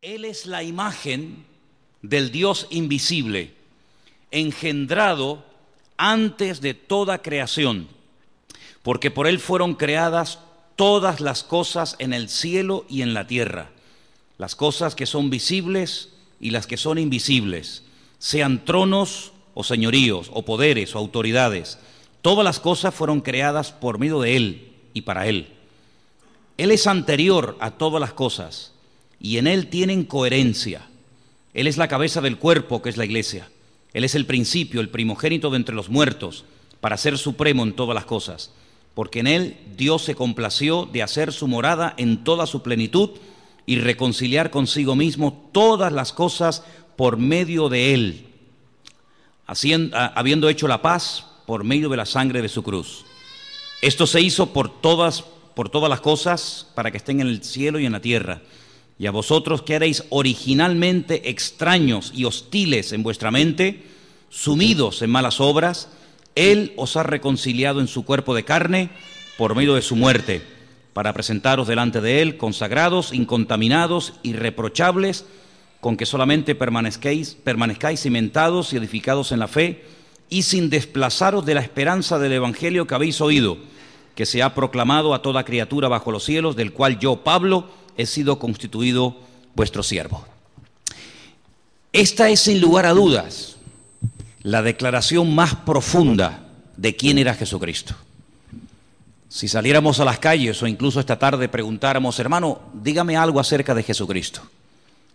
Él es la imagen del Dios invisible, engendrado antes de toda creación, porque por Él fueron creadas todas las cosas en el cielo y en la tierra, las cosas que son visibles y las que son invisibles, sean tronos o señoríos, o poderes o autoridades. Todas las cosas fueron creadas por medio de Él y para Él. Él es anterior a todas las cosas y en Él tienen coherencia. Él es la cabeza del cuerpo, que es la iglesia. Él es el principio, el primogénito de entre los muertos, para ser supremo en todas las cosas. Porque en Él Dios se complació de hacer su morada en toda su plenitud y reconciliar consigo mismo todas las cosas por medio de Él, habiendo hecho la paz por medio de la sangre de su cruz. Esto se hizo por todas las cosas, para que estén en el cielo y en la tierra. Y a vosotros que erais originalmente extraños y hostiles en vuestra mente, sumidos en malas obras, Él os ha reconciliado en su cuerpo de carne por medio de su muerte, para presentaros delante de Él consagrados, incontaminados, irreprochables, con que solamente permanezcáis cimentados y edificados en la fe, y sin desplazaros de la esperanza del Evangelio que habéis oído, que se ha proclamado a toda criatura bajo los cielos, del cual yo, Pablo, he sido constituido vuestro siervo. Esta es, sin lugar a dudas, la declaración más profunda de quién era Jesucristo. Si saliéramos a las calles o incluso esta tarde preguntáramos, hermano, dígame algo acerca de Jesucristo,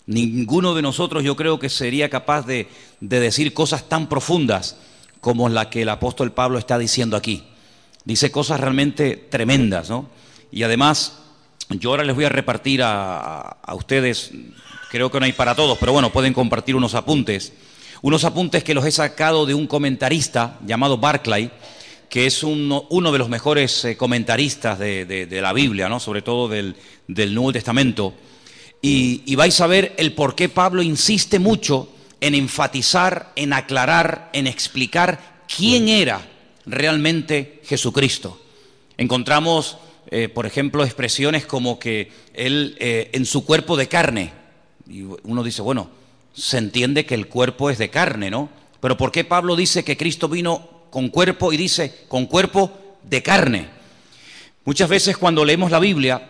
ninguno de nosotros yo creo que sería capaz de decir cosas tan profundas como la que el apóstol Pablo está diciendo aquí. Dice cosas realmente tremendas, ¿no? Y además, yo ahora les voy a repartir a ustedes, creo que no hay para todos, pero bueno, pueden compartir unos apuntes que los he sacado de un comentarista llamado Barclay, que es uno de los mejores comentaristas de la Biblia, ¿no? Sobre todo del Nuevo Testamento. Y vais a ver el por qué Pablo insiste mucho en enfatizar, en aclarar, en explicar quién era realmente Jesucristo. Encontramos, por ejemplo, expresiones como que Él en su cuerpo de carne. Y uno dice, bueno, se entiende que el cuerpo es de carne, ¿no? Pero ¿por qué Pablo dice que Cristo vino con cuerpo y dice con cuerpo de carne? Muchas veces cuando leemos la Biblia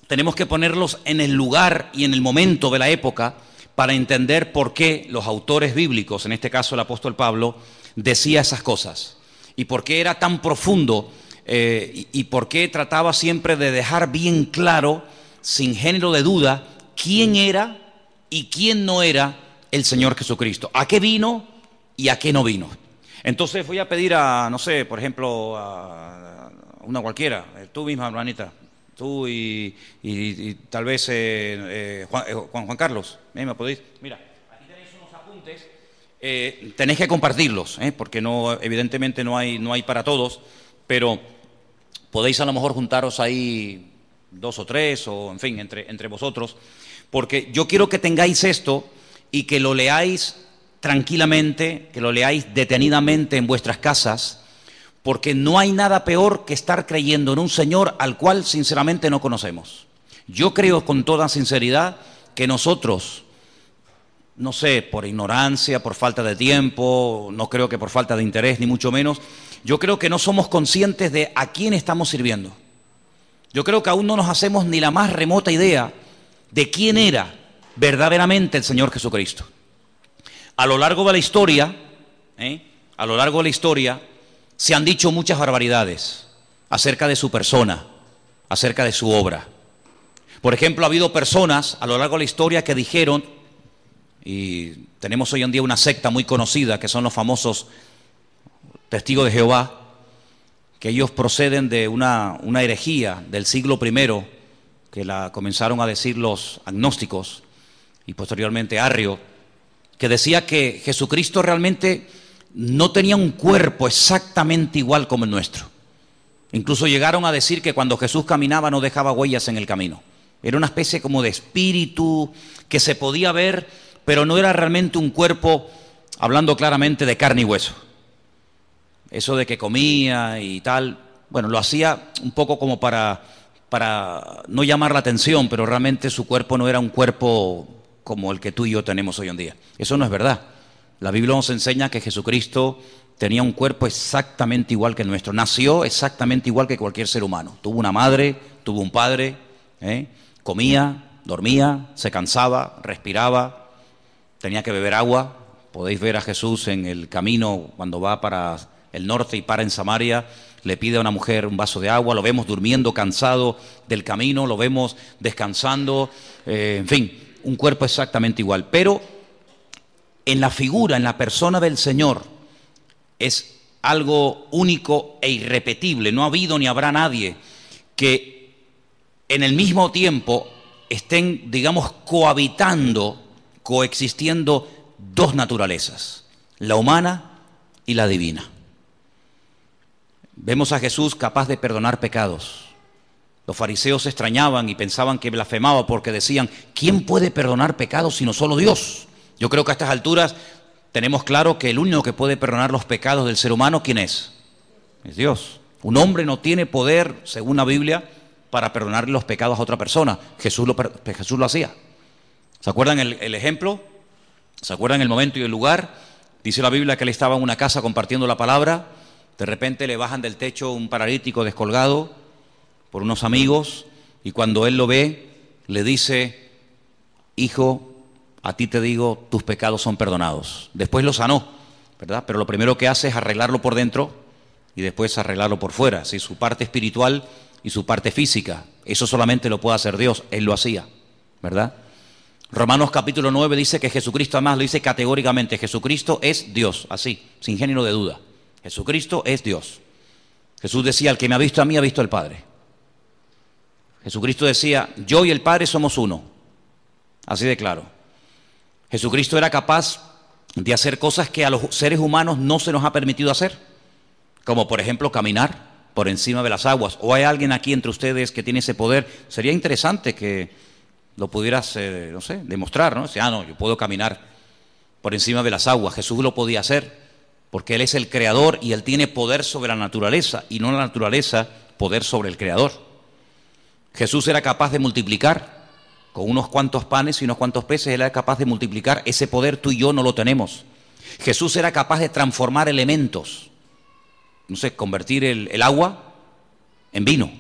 tenemos que ponerlos en el lugar y en el momento de la época para entender por qué los autores bíblicos, en este caso el apóstol Pablo, decía esas cosas. Y por qué era tan profundo y por qué trataba siempre de dejar bien claro, sin género de duda, quién era y quién no era el Señor Jesucristo. ¿A qué vino y a qué no vino? Entonces voy a pedir a, no sé, por ejemplo, a una cualquiera, tú misma, hermanita, tú y tal vez Juan Carlos, ¿me podéis? Mira, aquí tenéis unos apuntes, tenéis que compartirlos, porque no, evidentemente no hay para todos, pero podéis a lo mejor juntaros ahí 2 o 3, o en fin, entre vosotros, porque yo quiero que tengáis esto y que lo leáis tranquilamente, que lo leáis detenidamente en vuestras casas, porque no hay nada peor que estar creyendo en un Señor al cual sinceramente no conocemos. Yo creo con toda sinceridad que nosotros, no sé, por ignorancia, por falta de tiempo, no creo que por falta de interés, ni mucho menos, yo creo que no somos conscientes de a quién estamos sirviendo. Yo creo que aún no nos hacemos ni la más remota idea de quién era verdaderamente el Señor Jesucristo. A lo largo de la historia, se han dicho muchas barbaridades acerca de su persona, acerca de su obra. Por ejemplo, ha habido personas a lo largo de la historia que dijeron, y tenemos hoy en día una secta muy conocida que son los famosos Testigos de Jehová, que ellos proceden de una herejía del siglo I, que la comenzaron a decir los agnósticos y posteriormente Arrio, que decía que Jesucristo realmente no tenía un cuerpo exactamente igual como el nuestro. Incluso llegaron a decir que cuando Jesús caminaba no dejaba huellas en el camino. Era una especie como de espíritu que se podía ver, pero no era realmente un cuerpo, hablando claramente, de carne y hueso. Eso de que comía y tal, bueno, lo hacía un poco como para no llamar la atención, pero realmente su cuerpo no era un cuerpo como el que tú y yo tenemos hoy en día. Eso no es verdad. La Biblia nos enseña que Jesucristo tenía un cuerpo exactamente igual que el nuestro. Nació exactamente igual que cualquier ser humano. Tuvo una madre, tuvo un padre, comía, dormía, se cansaba, respiraba, tenía que beber agua. Podéis ver a Jesús en el camino cuando va para el norte y para en Samaria. Le pide a una mujer un vaso de agua, lo vemos durmiendo cansado del camino, lo vemos descansando, en fin, un cuerpo exactamente igual. Pero en la figura, en la persona del Señor, es algo único e irrepetible. No ha habido ni habrá nadie que en el mismo tiempo estén, digamos, coexistiendo dos naturalezas, la humana y la divina. Vemos a Jesús capaz de perdonar pecados. Los fariseos se extrañaban y pensaban que blasfemaba porque decían, ¿quién puede perdonar pecados sino solo Dios? Yo creo que a estas alturas tenemos claro que el único que puede perdonar los pecados del ser humano, ¿quién es? Es Dios. Un hombre no tiene poder, según la Biblia, para perdonar los pecados a otra persona. Jesús lo hacía. ¿Se acuerdan el ejemplo? ¿Se acuerdan el momento y el lugar? Dice la Biblia que él estaba en una casa compartiendo la palabra. De repente le bajan del techo un paralítico descolgado por unos amigos y cuando él lo ve, le dice, hijo, a ti te digo, tus pecados son perdonados. Después lo sanó, ¿verdad? Pero lo primero que hace es arreglarlo por dentro y después arreglarlo por fuera, ¿sí? Su parte espiritual y su parte física. Eso solamente lo puede hacer Dios, Él lo hacía, ¿verdad? Romanos capítulo 9 dice que Jesucristo, además lo dice categóricamente, Jesucristo es Dios, así, sin género de duda. Jesucristo es Dios. Jesús decía, el que me ha visto a mí ha visto al Padre. Jesucristo decía, yo y el Padre somos uno. Así de claro. Jesucristo era capaz de hacer cosas que a los seres humanos no se nos ha permitido hacer. Como por ejemplo caminar por encima de las aguas. ¿O hay alguien aquí entre ustedes que tiene ese poder? Sería interesante que lo pudieras, no sé, demostrar, ¿no? O sea, no, yo puedo caminar por encima de las aguas. Jesús lo podía hacer. Porque Él es el creador y Él tiene poder sobre la naturaleza y no la naturaleza poder sobre el creador. Jesús era capaz de multiplicar con unos cuantos panes y unos cuantos peces, Él era capaz de multiplicar. Ese poder tú y yo no lo tenemos. Jesús era capaz de transformar elementos, no sé, convertir el agua en vino.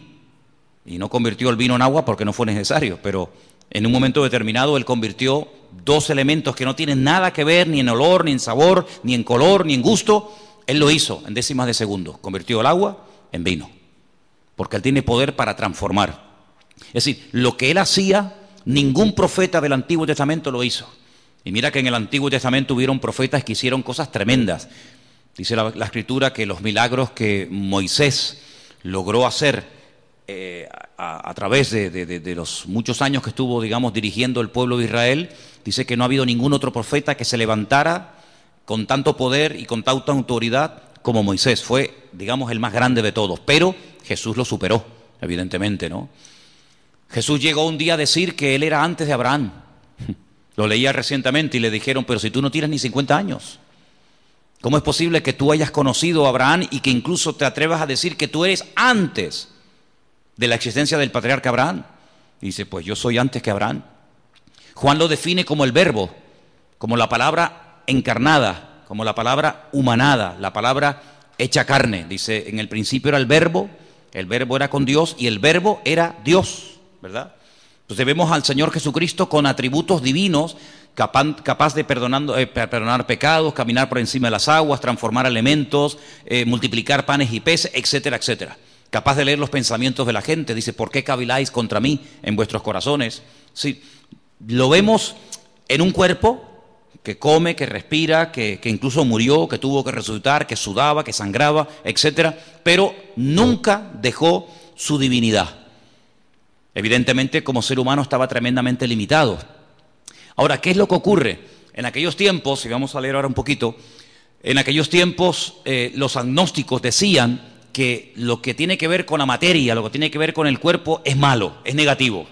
Y no convirtió el vino en agua porque no fue necesario, pero en un momento determinado Él convirtió dos elementos que no tienen nada que ver ni en olor, ni en sabor, ni en color, ni en gusto. Él lo hizo en décimas de segundo. Convirtió el agua en vino. Porque Él tiene poder para transformar. Es decir, lo que Él hacía, ningún profeta del Antiguo Testamento lo hizo. Y mira que en el Antiguo Testamento hubieron profetas que hicieron cosas tremendas. Dice la Escritura que los milagros que Moisés logró hacer a través de los muchos años que estuvo, digamos, dirigiendo el pueblo de Israel, dice que no ha habido ningún otro profeta que se levantara con tanto poder y con tanta autoridad como Moisés. Fue, digamos, el más grande de todos, pero Jesús lo superó, evidentemente, ¿no? Jesús llegó un día a decir que Él era antes de Abraham. Lo leía recientemente y le dijeron, pero si tú no tienes ni 50 años, ¿cómo es posible que tú hayas conocido a Abraham y que incluso te atrevas a decir que tú eres antes de la existencia del patriarca Abraham? Y dice, pues yo soy antes que Abraham. Juan lo define como el verbo, como la palabra encarnada, como la palabra humanada, la palabra hecha carne. Dice, en el principio era el verbo era con Dios y el verbo era Dios, ¿verdad? Entonces vemos al Señor Jesucristo con atributos divinos, capaz de perdonar pecados, caminar por encima de las aguas, transformar elementos, multiplicar panes y peces, etcétera, etcétera. Capaz de leer los pensamientos de la gente. Dice, ¿por qué caviláis contra mí en vuestros corazones? Sí, lo vemos en un cuerpo que come, que respira, que incluso murió, que tuvo que resucitar, que sudaba, que sangraba, etcétera, pero nunca dejó su divinidad. Evidentemente, como ser humano estaba tremendamente limitado. Ahora, ¿qué es lo que ocurre? En aquellos tiempos, y vamos a leer ahora un poquito, en aquellos tiempos los agnósticos decían que lo que tiene que ver con la materia, lo que tiene que ver con el cuerpo es malo, es negativo.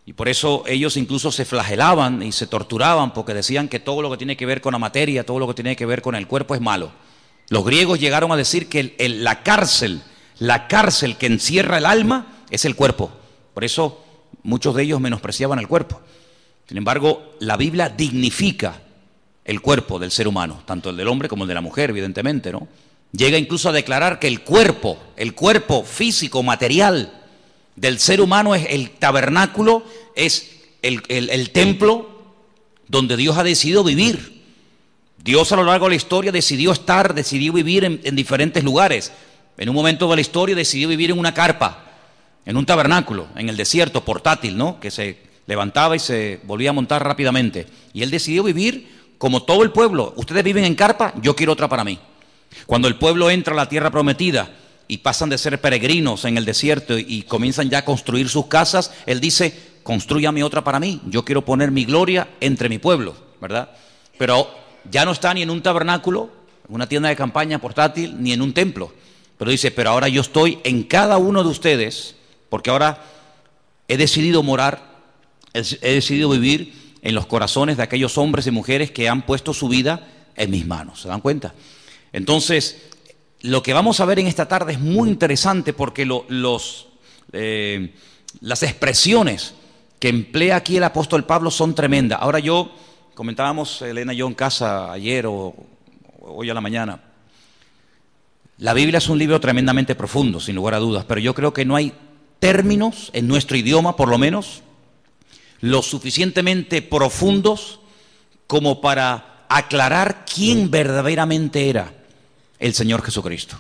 Y por eso ellos incluso se flagelaban y se torturaban porque decían que todo lo que tiene que ver con la materia, todo lo que tiene que ver con el cuerpo es malo. Los griegos llegaron a decir que la cárcel que encierra el alma es el cuerpo. Por eso muchos de ellos menospreciaban el cuerpo. Sin embargo, la Biblia dignifica el cuerpo del ser humano, tanto el del hombre como el de la mujer, evidentemente, ¿no? Llega incluso a declarar que el cuerpo físico, material del ser humano es el tabernáculo, es el templo donde Dios ha decidido vivir. Dios a lo largo de la historia decidió vivir en diferentes lugares. En un momento de la historia decidió vivir en una carpa, en un tabernáculo, en el desierto, portátil, ¿no? Que se levantaba y se volvía a montar rápidamente. Y Él decidió vivir como todo el pueblo. Ustedes viven en carpa, yo quiero otra para mí. Cuando el pueblo entra a la tierra prometida y pasan de ser peregrinos en el desierto y comienzan ya a construir sus casas, Él dice, constrúyame otra para mí, yo quiero poner mi gloria entre mi pueblo, ¿verdad? Pero ya no está ni en un tabernáculo, en una tienda de campaña portátil, ni en un templo. Pero dice, pero ahora yo estoy en cada uno de ustedes, porque ahora he decidido he decidido vivir en los corazones de aquellos hombres y mujeres que han puesto su vida en mis manos. ¿Se dan cuenta? Entonces, lo que vamos a ver en esta tarde es muy interesante porque las expresiones que emplea aquí el apóstol Pablo son tremendas. Ahora comentábamos Elena y yo en casa ayer o hoy a la mañana, la Biblia es un libro tremendamente profundo, sin lugar a dudas, pero yo creo que no hay términos en nuestro idioma, por lo menos, lo suficientemente profundos como para aclarar quién verdaderamente era el Señor Jesucristo.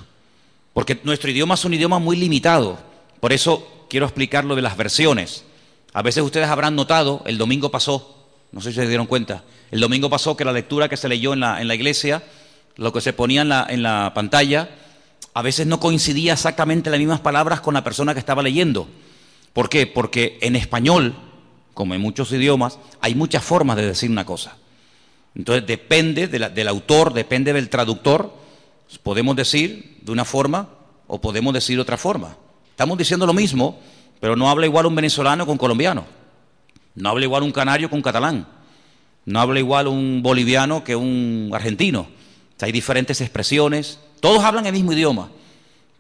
Porque nuestro idioma es un idioma muy limitado, por eso quiero explicar lo de las versiones. A veces ustedes habrán notado, el domingo pasó, no sé si se dieron cuenta, el domingo pasó que la lectura que se leyó en la iglesia, lo que se ponía en la pantalla, a veces no coincidía exactamente las mismas palabras con la persona que estaba leyendo. ¿Por qué? Porque en español, como en muchos idiomas, hay muchas formas de decir una cosa. Entonces depende del autor, depende del traductor, podemos decir de una forma o podemos decir de otra forma. Estamos diciendo lo mismo, pero no habla igual un venezolano con colombiano, no habla igual un canario con catalán, no habla igual un boliviano que un argentino. O sea, hay diferentes expresiones, todos hablan el mismo idioma,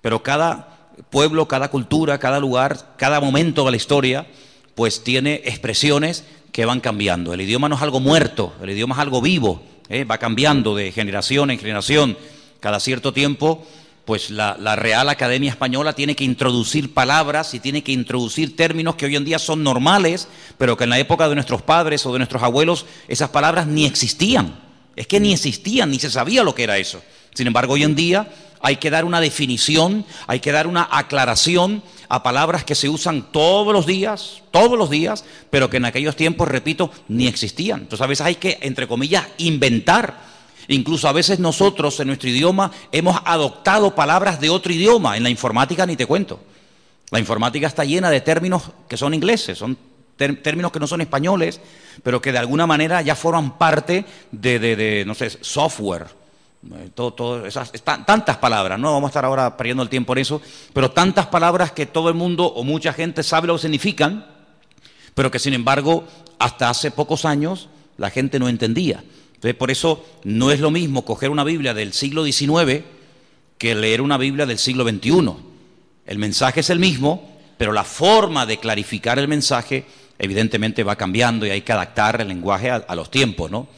pero cada pueblo, cada cultura, cada lugar, cada momento de la historia, pues tiene expresiones que van cambiando. El idioma no es algo muerto, el idioma es algo vivo, va cambiando de generación en generación. Cada cierto tiempo, pues la Real Academia Española tiene que introducir palabras y tiene que introducir términos que hoy en día son normales, pero que en la época de nuestros padres o de nuestros abuelos esas palabras ni existían. Es que ni existían, ni se sabía lo que era eso. Sin embargo, hoy en día hay que dar una definición, hay que dar una aclaración a palabras que se usan todos los días, pero que en aquellos tiempos, repito, ni existían. Entonces a veces hay que, entre comillas, inventar. Incluso a veces nosotros en nuestro idioma hemos adoptado palabras de otro idioma. En la informática ni te cuento. La informática está llena de términos que son ingleses, son términos que no son españoles, pero que de alguna manera ya forman parte de no sé, software. Tantas palabras, no vamos a estar ahora perdiendo el tiempo en eso, pero tantas palabras que todo el mundo o mucha gente sabe lo que significan, pero que sin embargo hasta hace pocos años la gente no entendía. Entonces por eso no es lo mismo coger una Biblia del siglo XIX que leer una Biblia del siglo XXI. El mensaje es el mismo, pero la forma de clarificar el mensaje evidentemente va cambiando y hay que adaptar el lenguaje a los tiempos, ¿no?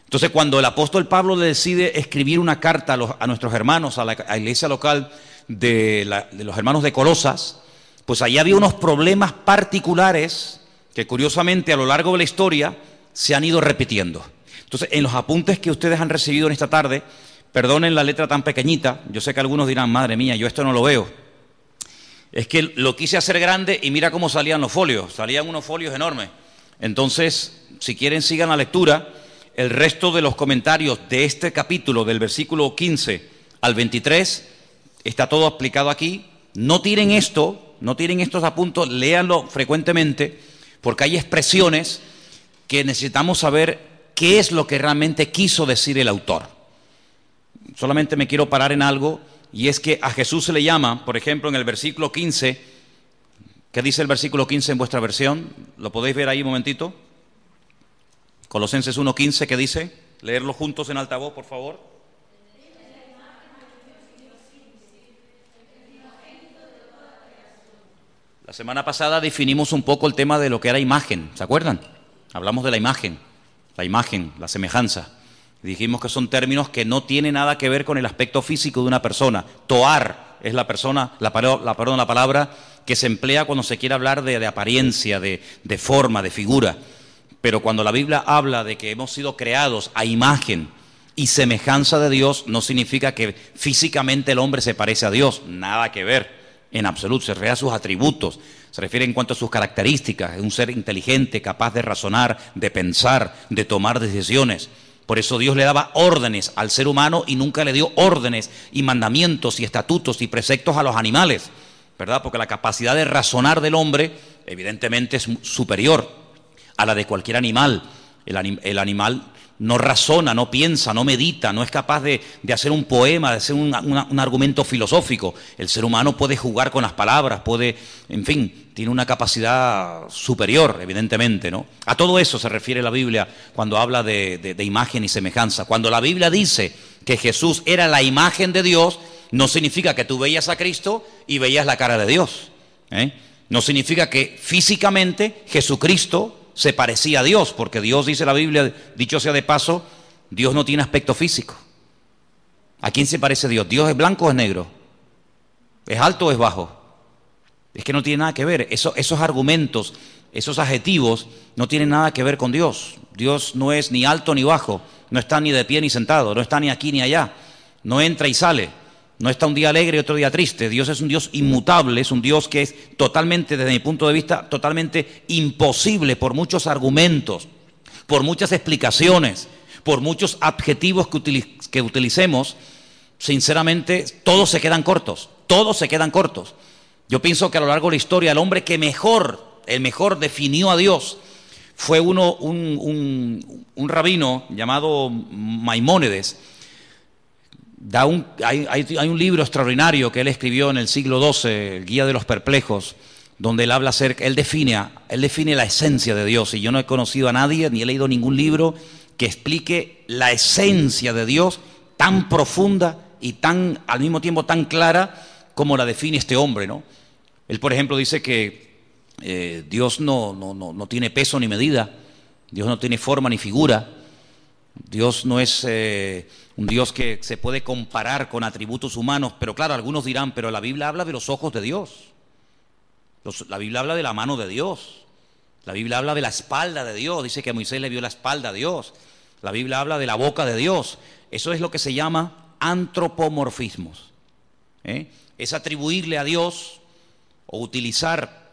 Entonces, cuando el apóstol Pablo le decide escribir una carta a nuestros hermanos, a la iglesia local de los hermanos de Colosas, pues allí había unos problemas particulares que curiosamente a lo largo de la historia se han ido repitiendo. Entonces, en los apuntes que ustedes han recibido en esta tarde, perdonen la letra tan pequeñita, yo sé que algunos dirán, madre mía, yo esto no lo veo. Es que lo quise hacer grande y mira cómo salían los folios, salían unos folios enormes. Entonces, si quieren sigan la lectura. El resto de los comentarios de este capítulo, del versículo 15 al 23, está todo explicado aquí. No tiren estos apuntes, léanlo frecuentemente, porque hay expresiones que necesitamos saber qué es lo que realmente quiso decir el autor. Solamente me quiero parar en algo, y es que a Jesús se le llama, por ejemplo, en el versículo 15, ¿qué dice el versículo 15 en vuestra versión? ¿Lo podéis ver ahí un momentito? Colosenses 1:15, ¿qué dice? Leerlo juntos en altavoz, por favor. La semana pasada definimos un poco el tema de lo que era imagen, ¿se acuerdan? Hablamos de la imagen, la semejanza. Dijimos que son términos que no tienen nada que ver con el aspecto físico de una persona. Toar es la palabra que se emplea cuando se quiere hablar de apariencia, de forma, de figura. Pero cuando la Biblia habla de que hemos sido creados a imagen y semejanza de Dios, no significa que físicamente el hombre se parece a Dios. Nada que ver, en absoluto. Se refiere a sus atributos, se refiere en cuanto a sus características. Es un ser inteligente, capaz de razonar, de pensar, de tomar decisiones. Por eso Dios le daba órdenes al ser humano y nunca le dio órdenes y mandamientos y estatutos y preceptos a los animales, ¿verdad? Porque la capacidad de razonar del hombre evidentemente es superior a la de cualquier animal. El animal no razona, no piensa, no medita, no es capaz de hacer un poema, de hacer un argumento filosófico. El ser humano puede jugar con las palabras, en fin, tiene una capacidad superior, evidentemente, ¿no? A todo eso se refiere la Biblia cuando habla de imagen y semejanza. Cuando la Biblia dice que Jesús era la imagen de Dios, no significa que tú veías a Cristo y veías la cara de Dios, ¿eh? No significa que físicamente Jesucristo se parecía a Dios, porque Dios, dice la Biblia, dicho sea de paso, Dios no tiene aspecto físico. ¿A quién se parece Dios? ¿Dios es blanco o es negro? ¿Es alto o es bajo? Es que no tiene nada que ver. Esos argumentos, esos adjetivos, no tienen nada que ver con Dios. Dios no es ni alto ni bajo, no está ni de pie ni sentado, no está ni aquí ni allá, no entra y sale. No está un día alegre y otro día triste. Dios es un Dios inmutable, es un Dios que es totalmente, desde mi punto de vista, totalmente imposible por muchos argumentos, por muchas explicaciones, por muchos adjetivos que utilicemos. Sinceramente, todos se quedan cortos, Yo pienso que a lo largo de la historia, el hombre que el mejor definió a Dios fue un rabino llamado Maimónides. Hay un libro extraordinario que él escribió en el siglo XII, el Guía de los Perplejos, donde él habla él define la esencia de Dios, y yo no he conocido a nadie, ni he leído ningún libro que explique la esencia de Dios tan profunda y al mismo tiempo tan clara como la define este hombre, ¿no? Él, por ejemplo, dice que Dios no tiene peso ni medida, Dios no tiene forma ni figura, Dios no es un Dios que se puede comparar con atributos humanos, pero claro, algunos dirán, pero la Biblia habla de los ojos de Dios, la Biblia habla de la mano de Dios, la Biblia habla de la espalda de Dios, dice que Moisés le vio la espalda a Dios, la Biblia habla de la boca de Dios. Eso es lo que se llama antropomorfismos, ¿eh? Es atribuirle a Dios o utilizar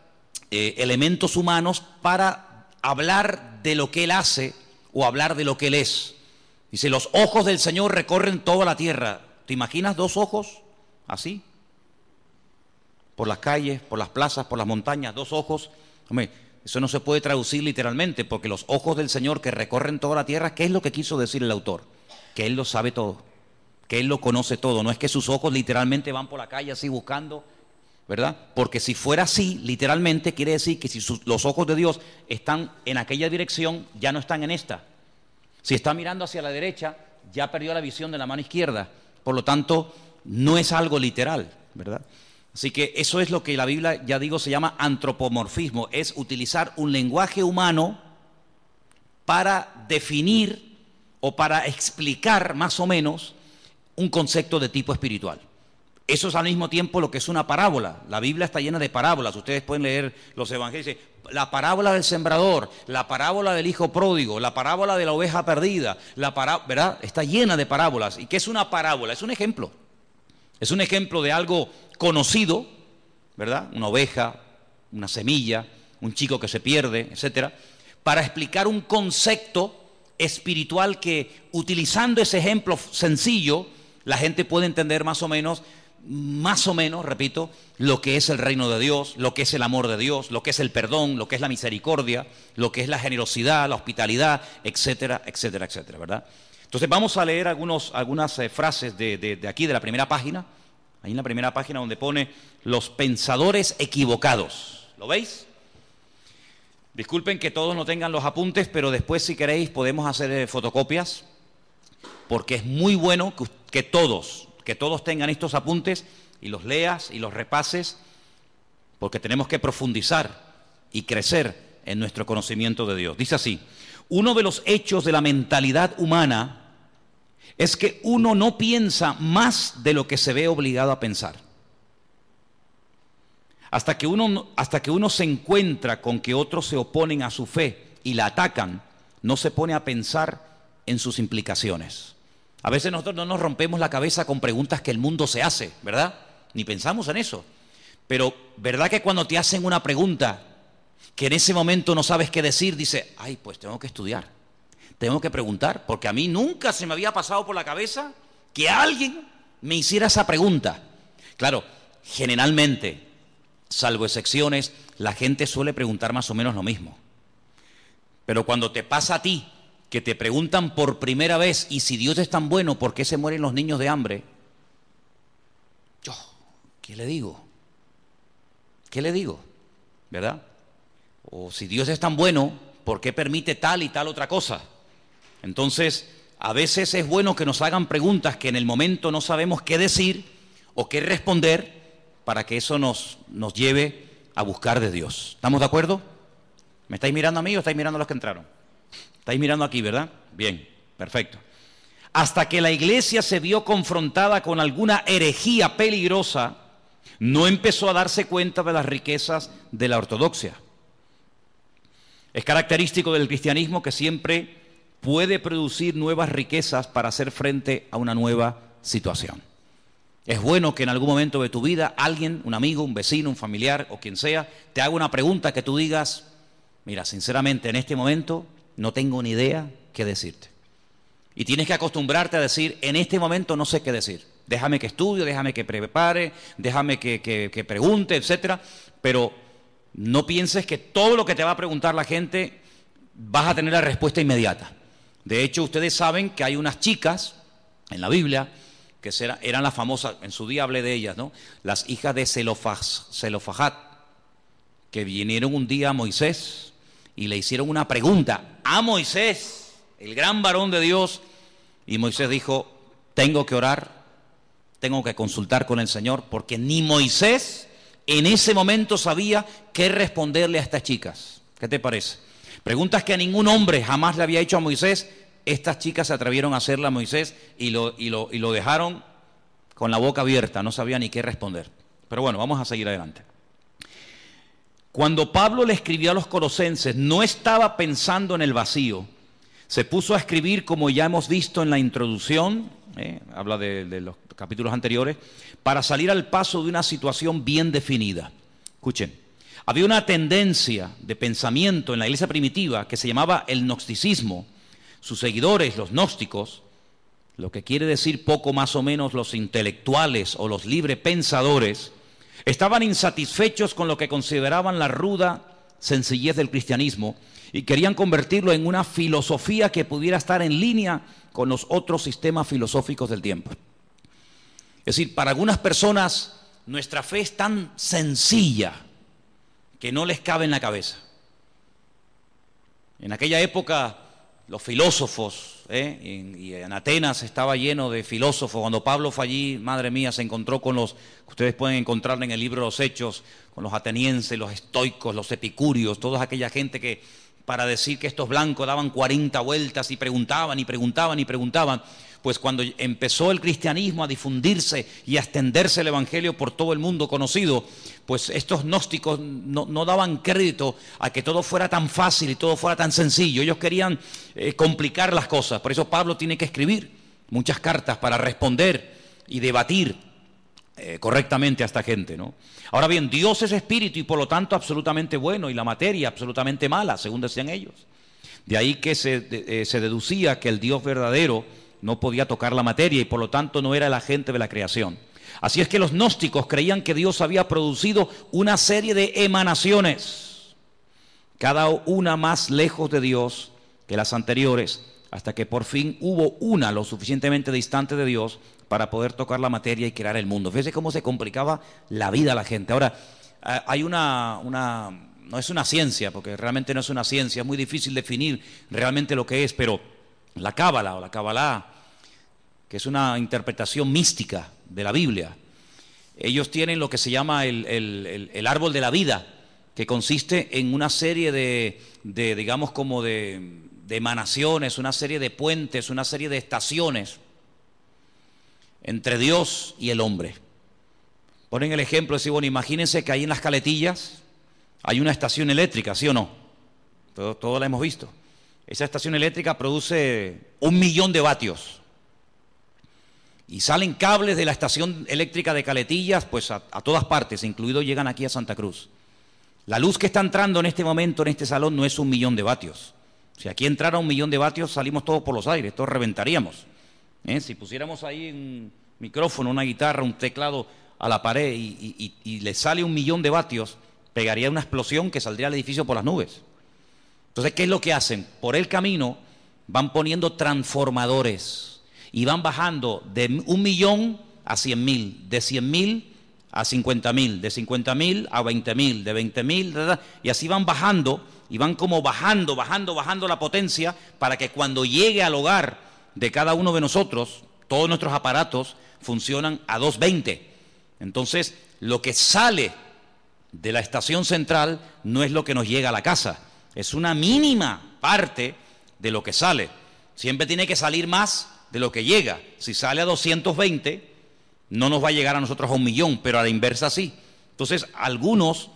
elementos humanos para hablar de lo que Él hace o hablar de lo que Él es. Dice, los ojos del Señor recorren toda la tierra. ¿Te imaginas dos ojos así? Por las calles, por las plazas, por las montañas, dos ojos. Hombre, eso no se puede traducir literalmente, porque los ojos del Señor que recorren toda la tierra, ¿qué es lo que quiso decir el autor? Que Él lo sabe todo, que Él lo conoce todo. No es que sus ojos literalmente van por la calle así buscando, ¿verdad? Porque si fuera así, literalmente, quiere decir que si los ojos de Dios están en aquella dirección, ya no están en esta. Si está mirando hacia la derecha, ya perdió la visión de la mano izquierda. Por lo tanto, no es algo literal, ¿verdad? Así que eso es lo que la Biblia, ya digo, se llama antropomorfismo. Es utilizar un lenguaje humano para definir o para explicar más o menos un concepto de tipo espiritual. Eso es al mismo tiempo lo que es una parábola. La Biblia está llena de parábolas. Ustedes pueden leer los evangelios. Dice, la parábola del sembrador, la parábola del hijo pródigo, la parábola de la oveja perdida, ¿verdad? Está llena de parábolas. ¿Y qué es una parábola? Es un ejemplo. Es un ejemplo de algo conocido, ¿verdad? Una oveja, una semilla, un chico que se pierde, etcétera, para explicar un concepto espiritual que, utilizando ese ejemplo sencillo, la gente puede entender más o menos, repito, lo que es el reino de Dios, lo que es el amor de Dios, lo que es el perdón, lo que es la misericordia, lo que es la generosidad, la hospitalidad, etcétera, etcétera, etcétera, ¿verdad? Entonces vamos a leer algunas frases de aquí, de la primera página. Ahí en la primera página donde pone los pensadores equivocados. ¿Lo veis? Disculpen que todos no tengan los apuntes, pero después si queréis podemos hacer fotocopias, porque es muy bueno que todos tengan estos apuntes y los leas y los repases, porque tenemos que profundizar y crecer en nuestro conocimiento de Dios. Dice así: uno de los hechos de la mentalidad humana es que uno no piensa más de lo que se ve obligado a pensar. Hasta que uno se encuentra con que otros se oponen a su fe y la atacan, no se pone a pensar en sus implicaciones. A veces nosotros no nos rompemos la cabeza con preguntas que el mundo se hace, ¿verdad? Ni pensamos en eso. Pero, ¿verdad que cuando te hacen una pregunta que en ese momento no sabes qué decir, dices, ay, pues tengo que estudiar, tengo que preguntar, porque a mí nunca se me había pasado por la cabeza que alguien me hiciera esa pregunta? Claro, generalmente, salvo excepciones, la gente suele preguntar más o menos lo mismo. Pero cuando te pasa a ti, que te preguntan por primera vez, y si Dios es tan bueno, ¿por qué se mueren los niños de hambre? Yo, ¿qué le digo? ¿Qué le digo? ¿Verdad? O si Dios es tan bueno, ¿por qué permite tal y tal otra cosa? Entonces, a veces es bueno que nos hagan preguntas que en el momento no sabemos qué decir o qué responder, para que eso nos lleve a buscar de Dios. ¿Estamos de acuerdo? ¿Me estáis mirando a mí o estáis mirando a los que entraron? Estáis mirando aquí, ¿verdad? Bien, perfecto. Hasta que la iglesia se vio confrontada con alguna herejía peligrosa, no empezó a darse cuenta de las riquezas de la ortodoxia. Es característico del cristianismo que siempre puede producir nuevas riquezas para hacer frente a una nueva situación. Es bueno que en algún momento de tu vida alguien, un amigo, un vecino, un familiar o quien sea, te haga una pregunta que tú digas, mira, sinceramente en este momento no tengo ni idea qué decirte. Y tienes que acostumbrarte a decir, en este momento no sé qué decir. Déjame que estudie, déjame que prepare, déjame que pregunte, etcétera. Pero no pienses que todo lo que te va a preguntar la gente vas a tener la respuesta inmediata. De hecho, ustedes saben que hay unas chicas en la Biblia que eran las famosas, en su día hablé de ellas, ¿no? Las hijas de Zelofajat, que vinieron un día a Moisés y le hicieron una pregunta a Moisés, el gran varón de Dios, y Moisés dijo, tengo que orar, tengo que consultar con el Señor, porque ni Moisés en ese momento sabía qué responderle a estas chicas. ¿Qué te parece? Preguntas que a ningún hombre jamás le había hecho a Moisés. Estas chicas se atrevieron a hacerla a Moisés y lo dejaron con la boca abierta, no sabía ni qué responder. Pero bueno, vamos a seguir adelante. Cuando Pablo le escribió a los colosenses, no estaba pensando en el vacío. Se puso a escribir, como ya hemos visto en la introducción, habla de los capítulos anteriores, para salir al paso de una situación bien definida. Escuchen, había una tendencia de pensamiento en la iglesia primitiva que se llamaba el gnosticismo. Sus seguidores, los gnósticos, lo que quiere decir poco más o menos los intelectuales o los librepensadores, estaban insatisfechos con lo que consideraban la ruda sencillez del cristianismo y querían convertirlo en una filosofía que pudiera estar en línea con los otros sistemas filosóficos del tiempo. Es decir, para algunas personas nuestra fe es tan sencilla que no les cabe en la cabeza. En aquella época los filósofos, y en Atenas estaba lleno de filósofos. Cuando Pablo fue allí, madre mía, se encontró con los que ustedes pueden encontrar en el libro de los Hechos, con los atenienses, los estoicos, los epicúreos, toda aquella gente que para decir que estos blancos daban 40 vueltas y preguntaban y preguntaban y preguntaban. Pues cuando empezó el cristianismo a difundirse y a extenderse el evangelio por todo el mundo conocido, pues estos gnósticos no daban crédito a que todo fuera tan fácil y todo fuera tan sencillo. Ellos querían complicar las cosas. Por eso Pablo tiene que escribir muchas cartas para responder y debatir correctamente a esta gente, ¿no? Ahora bien, Dios es espíritu y por lo tanto absolutamente bueno y la materia absolutamente mala, según decían ellos. De ahí que se deducía que el Dios verdadero no podía tocar la materia y por lo tanto no era el agente de la creación. Así es que los gnósticos creían que Dios había producido una serie de emanaciones, cada una más lejos de Dios que las anteriores, hasta que por fin hubo una lo suficientemente distante de Dios para poder tocar la materia y crear el mundo. Fíjese cómo se complicaba la vida a la gente. Ahora, hay no es una ciencia, porque realmente no es una ciencia, es muy difícil definir realmente lo que es, pero la Cábala o la Kabbalah, que es una interpretación mística de la Biblia, ellos tienen lo que se llama el árbol de la vida, que consiste en una serie digamos, como de emanaciones, una serie de puentes, una serie de estaciones entre Dios y el hombre. Ponen el ejemplo, decir, bueno, imagínense que ahí en las Caletillas hay una estación eléctrica, ¿sí o no? Todo la hemos visto. Esa estación eléctrica produce 1 millón de vatios. Y salen cables de la estación eléctrica de Caletillas, pues a todas partes, incluido llegan aquí a Santa Cruz. La luz que está entrando en este momento en este salón no es 1 millón de vatios. Si aquí entrara 1 millón de vatios, salimos todos por los aires, todos reventaríamos. Si pusiéramos ahí un micrófono, una guitarra, un teclado a la pared y le sale 1 millón de vatios, pegaría una explosión que saldría el edificio por las nubes. Entonces, ¿qué es lo que hacen? Por el camino van poniendo transformadores y van bajando de 1 millón a 100.000, de 100.000 a 50.000, de 50.000 a 20.000, de 20.000, y así van bajando, y van como bajando la potencia para que cuando llegue al hogar de cada uno de nosotros, todos nuestros aparatos funcionan a 220. Entonces, lo que sale de la estación central no es lo que nos llega a la casa, es una mínima parte de lo que sale. Siempre tiene que salir más de lo que llega. Si sale a 220, no nos va a llegar a nosotros a 1 millón, pero a la inversa sí. Entonces, algunos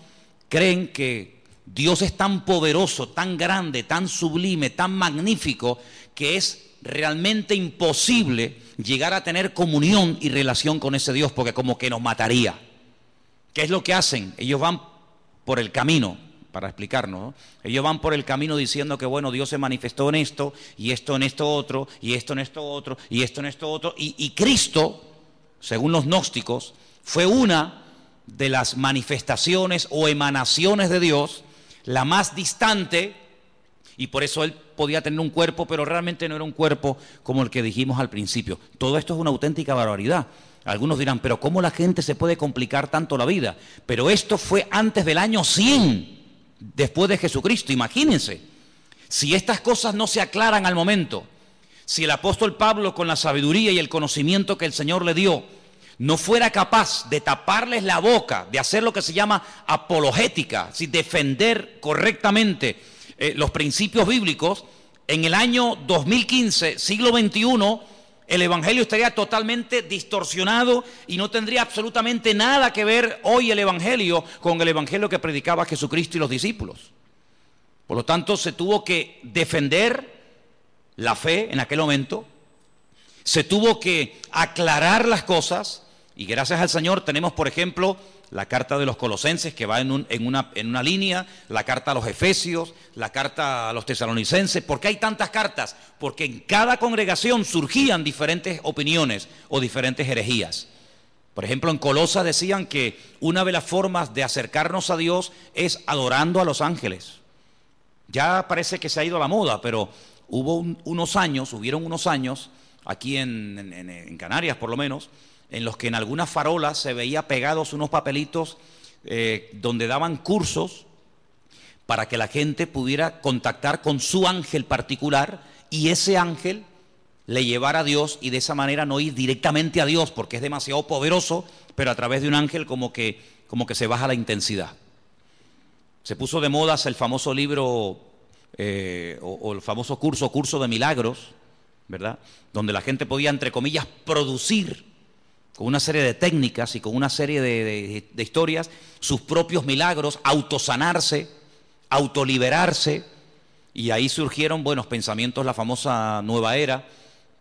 creen que Dios es tan poderoso, tan grande, tan sublime, tan magnífico, que es realmente imposible llegar a tener comunión y relación con ese Dios, porque como que nos mataría. ¿Qué es lo que hacen? Ellos van por el camino, para explicarnos, ¿no? Ellos van por el camino diciendo que, bueno, Dios se manifestó en esto, y esto en esto otro, y esto en esto otro, y esto en esto otro, y Cristo, según los gnósticos, fue una de las manifestaciones o emanaciones de Dios, la más distante, y por eso Él podía tener un cuerpo, pero realmente no era un cuerpo como el que dijimos al principio. Todo esto es una auténtica barbaridad. Algunos dirán, pero ¿cómo la gente se puede complicar tanto la vida? Pero esto fue antes del año 100, después de Jesucristo. Imagínense, si estas cosas no se aclaran al momento, si el apóstol Pablo, con la sabiduría y el conocimiento que el Señor le dio, no fuera capaz de taparles la boca, de hacer lo que se llama apologética, si defender correctamente los principios bíblicos, en el año 2015, siglo XXI, el Evangelio estaría totalmente distorsionado y no tendría absolutamente nada que ver hoy el Evangelio con el Evangelio que predicaba Jesucristo y los discípulos. Por lo tanto, se tuvo que defender la fe en aquel momento, se tuvo que aclarar las cosas, y gracias al Señor tenemos, por ejemplo, la carta de los Colosenses, que va en una línea, la carta a los Efesios, la carta a los Tesalonicenses. ¿Por qué hay tantas cartas? Porque en cada congregación surgían diferentes opiniones o diferentes herejías. Por ejemplo, en Colosas decían que una de las formas de acercarnos a Dios es adorando a los ángeles. Ya parece que se ha ido a la moda, pero hubieron unos años, aquí en Canarias por lo menos, en los que en algunas farolas se veía pegados unos papelitos donde daban cursos para que la gente pudiera contactar con su ángel particular y ese ángel le llevara a Dios, y de esa manera no ir directamente a Dios porque es demasiado poderoso, pero a través de un ángel como que se baja la intensidad. Se puso de moda el famoso libro o el famoso curso de milagros, ¿verdad? Donde la gente podía, entre comillas, producir con una serie de técnicas y con una serie de historias sus propios milagros, autosanarse, autoliberarse, y ahí surgieron buenos pensamientos, la famosa nueva era,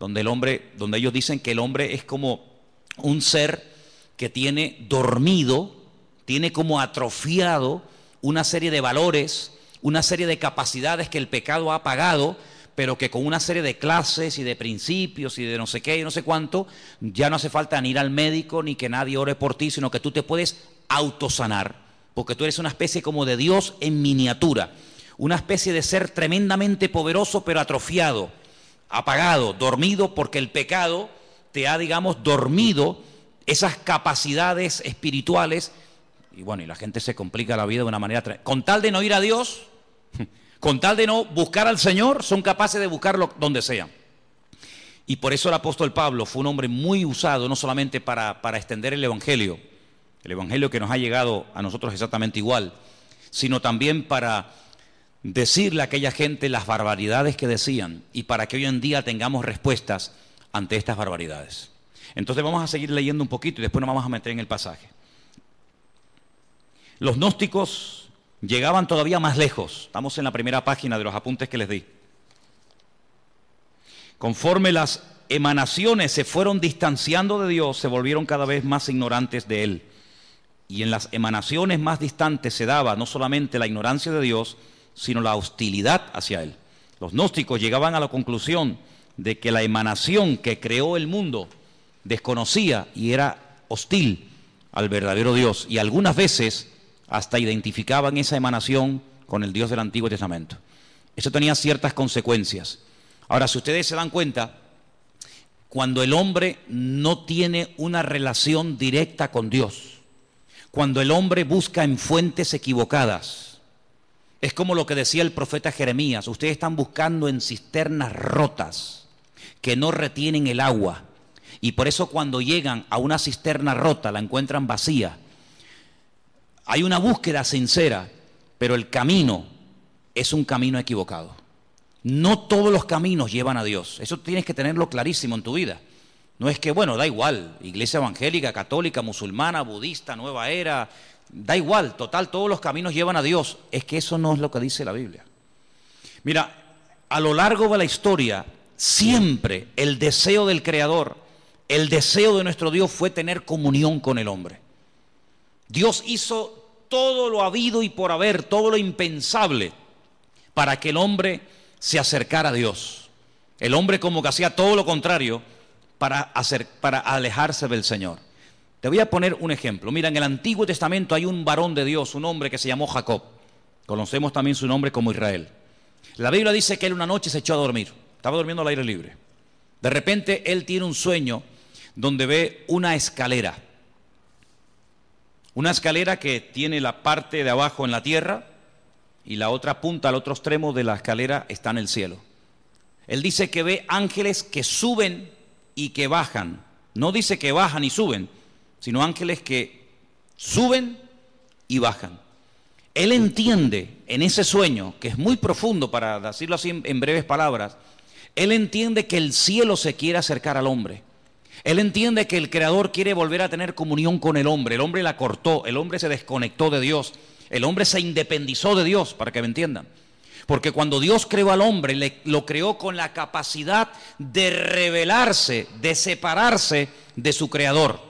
donde ellos dicen que el hombre es como un ser que tiene dormido, tiene como atrofiado una serie de valores, una serie de capacidades que el pecado ha apagado, pero que con una serie de clases y de principios y de no sé qué y no sé cuánto, ya no hace falta ni ir al médico ni que nadie ore por ti, sino que tú te puedes autosanar, porque tú eres una especie como de Dios en miniatura, una especie de ser tremendamente poderoso pero atrofiado, apagado, dormido, porque el pecado te ha, digamos, dormido esas capacidades espirituales. Y bueno, y la gente se complica la vida de una manera con tal de no ir a Dios, con tal de no buscar al Señor, son capaces de buscarlo donde sea. Y por eso el apóstol Pablo fue un hombre muy usado, no solamente para extender el Evangelio que nos ha llegado a nosotros exactamente igual, sino también para decirle a aquella gente las barbaridades que decían y para que hoy en día tengamos respuestas ante estas barbaridades. Entonces vamos a seguir leyendo un poquito y después nos vamos a meter en el pasaje. Los gnósticos llegaban todavía más lejos. Estamos en la primera página de los apuntes que les di. Conforme las emanaciones se fueron distanciando de Dios, se volvieron cada vez más ignorantes de Él. Y en las emanaciones más distantes se daba no solamente la ignorancia de Dios, sino la hostilidad hacia Él. Los gnósticos llegaban a la conclusión de que la emanación que creó el mundo desconocía y era hostil al verdadero Dios. Y algunas veces hasta identificaban esa emanación con el Dios del Antiguo Testamento. Eso tenía ciertas consecuencias. Ahora, si ustedes se dan cuenta, cuando el hombre no tiene una relación directa con Dios, cuando el hombre busca en fuentes equivocadas, es como lo que decía el profeta Jeremías: ustedes están buscando en cisternas rotas que no retienen el agua, y por eso cuando llegan a una cisterna rota la encuentran vacía. Hay una búsqueda sincera, pero el camino es un camino equivocado. No todos los caminos llevan a Dios. Eso tienes que tenerlo clarísimo en tu vida. No es que, bueno, da igual, iglesia evangélica, católica, musulmana, budista, nueva era, da igual, total, todos los caminos llevan a Dios. Es que eso no es lo que dice la Biblia. Mira, a lo largo de la historia, siempre el deseo del Creador, el deseo de nuestro Dios fue tener comunión con el hombre. Dios hizo todo lo habido y por haber, todo lo impensable, para que el hombre se acercara a Dios. El hombre como que hacía todo lo contrario para alejarse del Señor. Te voy a poner un ejemplo. Mira, en el Antiguo Testamento hay un varón de Dios, un hombre que se llamó Jacob. Conocemos también su nombre como Israel. La Biblia dice que él una noche se echó a dormir. Estaba durmiendo al aire libre. De repente él tiene un sueño donde ve una escalera. Una escalera que tiene la parte de abajo en la tierra y la otra punta, al otro extremo de la escalera está en el cielo. Él dice que ve ángeles que suben y que bajan. No dice que bajan y suben, sino ángeles que suben y bajan. Él entiende en ese sueño, que es muy profundo para decirlo así en breves palabras, él entiende que el cielo se quiere acercar al hombre. Él entiende que el Creador quiere volver a tener comunión con el hombre. El hombre la cortó, el hombre se desconectó de Dios, el hombre se independizó de Dios, para que me entiendan. Porque cuando Dios creó al hombre, lo creó con la capacidad de rebelarse, de separarse de su Creador.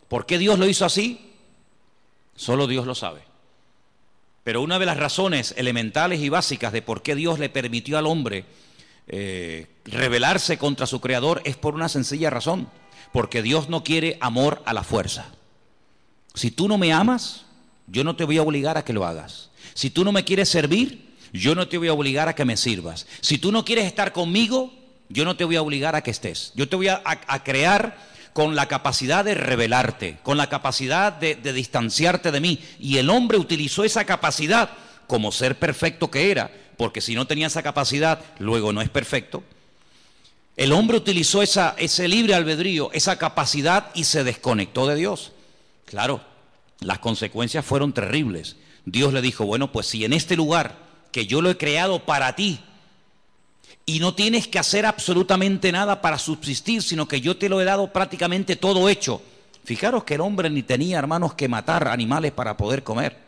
¿Por qué Dios lo hizo así? Solo Dios lo sabe. Pero una de las razones elementales y básicas de por qué Dios le permitió al hombre rebelarse contra su Creador es por una sencilla razón. Porque Dios no quiere amor a la fuerza. Si tú no me amas, yo no te voy a obligar a que lo hagas. Si tú no me quieres servir, yo no te voy a obligar a que me sirvas. Si tú no quieres estar conmigo, yo no te voy a obligar a que estés. Yo te voy a crear con la capacidad de rebelarte, con la capacidad de distanciarte de mí. Y el hombre utilizó esa capacidad como ser perfecto que era, porque si no tenía esa capacidad, luego no es perfecto. El hombre utilizó ese libre albedrío, esa capacidad y se desconectó de Dios. Claro, las consecuencias fueron terribles. Dios le dijo, bueno, pues si en este lugar que yo lo he creado para ti y no tienes que hacer absolutamente nada para subsistir, sino que yo te lo he dado prácticamente todo hecho. Fijaros que el hombre ni tenía, hermanos, que matar animales para poder comer.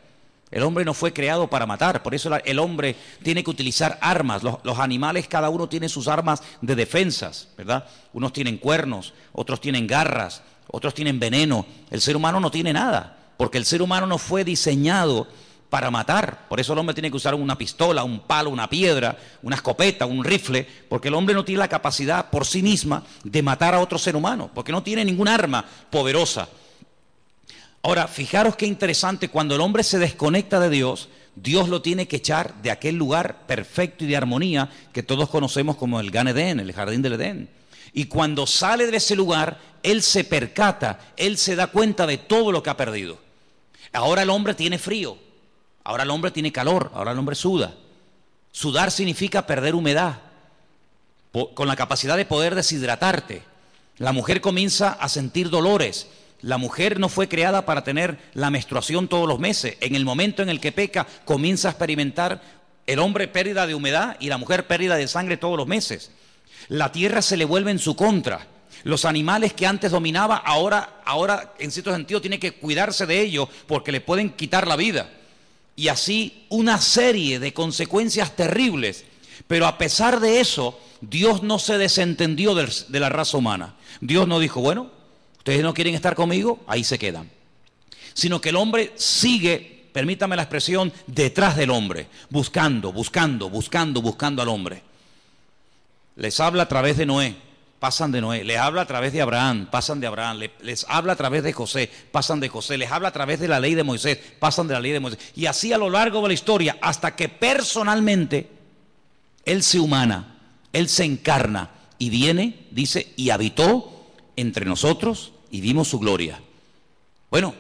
El hombre no fue creado para matar, por eso el hombre tiene que utilizar armas. Los animales, cada uno tiene sus armas de defensas, ¿verdad? Unos tienen cuernos, otros tienen garras, otros tienen veneno. El ser humano no tiene nada, porque el ser humano no fue diseñado para matar. Por eso el hombre tiene que usar una pistola, un palo, una piedra, una escopeta, un rifle, porque el hombre no tiene la capacidad por sí misma de matar a otro ser humano, porque no tiene ningún arma poderosa. Ahora, fijaros qué interesante, cuando el hombre se desconecta de Dios, Dios lo tiene que echar de aquel lugar perfecto y de armonía que todos conocemos como el Gan Edén, el jardín del Edén. Y cuando sale de ese lugar, él se percata, él se da cuenta de todo lo que ha perdido. Ahora el hombre tiene frío, ahora el hombre tiene calor, ahora el hombre suda. Sudar significa perder humedad, con la capacidad de poder deshidratarte. La mujer comienza a sentir dolores. La mujer no fue creada para tener la menstruación todos los meses. En el momento en el que peca, comienza a experimentar el hombre pérdida de humedad y la mujer pérdida de sangre todos los meses. La tierra se le vuelve en su contra. Los animales que antes dominaba, ahora en cierto sentido tiene que cuidarse de ellos porque le pueden quitar la vida. Y así una serie de consecuencias terribles. Pero a pesar de eso, Dios no se desentendió de la raza humana. Dios no dijo, bueno, ustedes no quieren estar conmigo, ahí se quedan. Sino que el hombre sigue, permítame la expresión, detrás del hombre, buscando al hombre. Les habla a través de Noé, pasan de Noé. Les habla a través de Abraham, pasan de Abraham. Les habla a través de José, pasan de José. Les habla a través de la ley de Moisés, pasan de la ley de Moisés. Y así a lo largo de la historia, hasta que personalmente Él se humana, Él se encarna y viene, dice, y habitó entre nosotros y vimos su gloria. Bueno,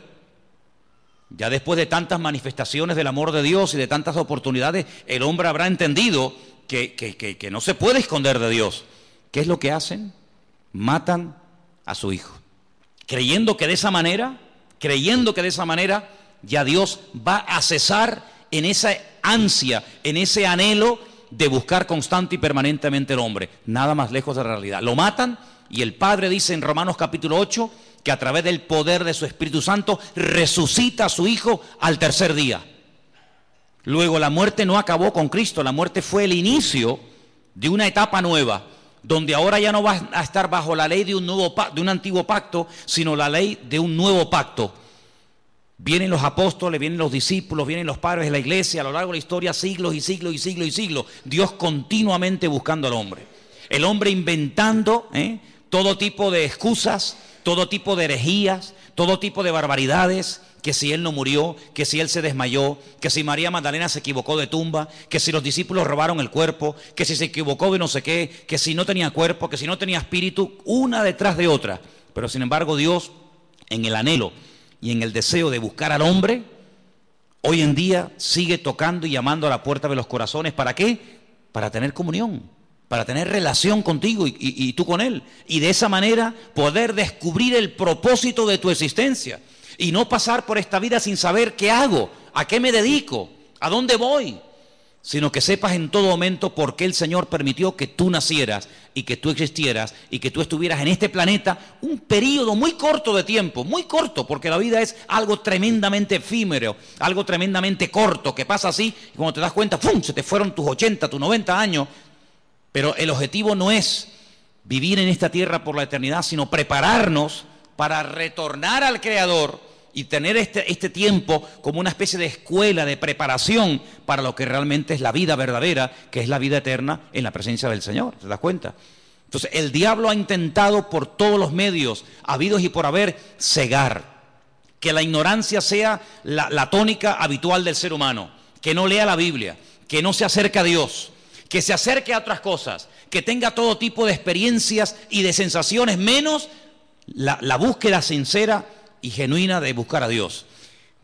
ya después de tantas manifestaciones del amor de Dios y de tantas oportunidades, el hombre habrá entendido que no se puede esconder de Dios. ¿Qué es lo que hacen? Matan a su hijo, creyendo que de esa manera ya Dios va a cesar en esa ansia, en ese anhelo de buscar constante y permanentemente al hombre. Nada más lejos de la realidad. Lo matan y el Padre dice en Romanos capítulo 8 que a través del poder de su Espíritu Santo resucita a su hijo al tercer día. Luego la muerte no acabó con Cristo, la muerte fue el inicio de una etapa nueva, donde ahora ya no va a estar bajo la ley de un antiguo pacto, sino la ley de un nuevo pacto. Vienen los apóstoles, vienen los discípulos, vienen los padres de la iglesia, a lo largo de la historia, siglos y siglos y siglos y siglos. Dios continuamente buscando al hombre. El hombre inventando todo tipo de excusas, todo tipo de herejías, todo tipo de barbaridades, que si él no murió, que si él se desmayó, que si María Magdalena se equivocó de tumba, que si los discípulos robaron el cuerpo, que si se equivocó de no sé qué, que si no tenía cuerpo, que si no tenía espíritu, una detrás de otra. Pero sin embargo Dios, en el anhelo y en el deseo de buscar al hombre, hoy en día sigue tocando y llamando a la puerta de los corazones. ¿Para qué? Para tener comunión, para tener relación contigo y tú con Él. Y de esa manera poder descubrir el propósito de tu existencia. Y no pasar por esta vida sin saber qué hago, a qué me dedico, a dónde voy. Sino que sepas en todo momento por qué el Señor permitió que tú nacieras y que tú existieras y que tú estuvieras en este planeta un periodo muy corto de tiempo, muy corto, porque la vida es algo tremendamente efímero, algo tremendamente corto, que pasa así y cuando te das cuenta, ¡pum!, se te fueron tus 80, tus 90 años. Pero el objetivo no es vivir en esta tierra por la eternidad, sino prepararnos para retornar al Creador y tener este tiempo como una especie de escuela de preparación para lo que realmente es la vida verdadera, que es la vida eterna en la presencia del Señor. ¿Te das cuenta? Entonces el diablo ha intentado por todos los medios habidos y por haber cegar, que la ignorancia sea la tónica habitual del ser humano, que no lea la Biblia, que no se acerque a Dios, que se acerque a otras cosas, que tenga todo tipo de experiencias y de sensaciones, menos la búsqueda sincera y genuina de buscar a Dios.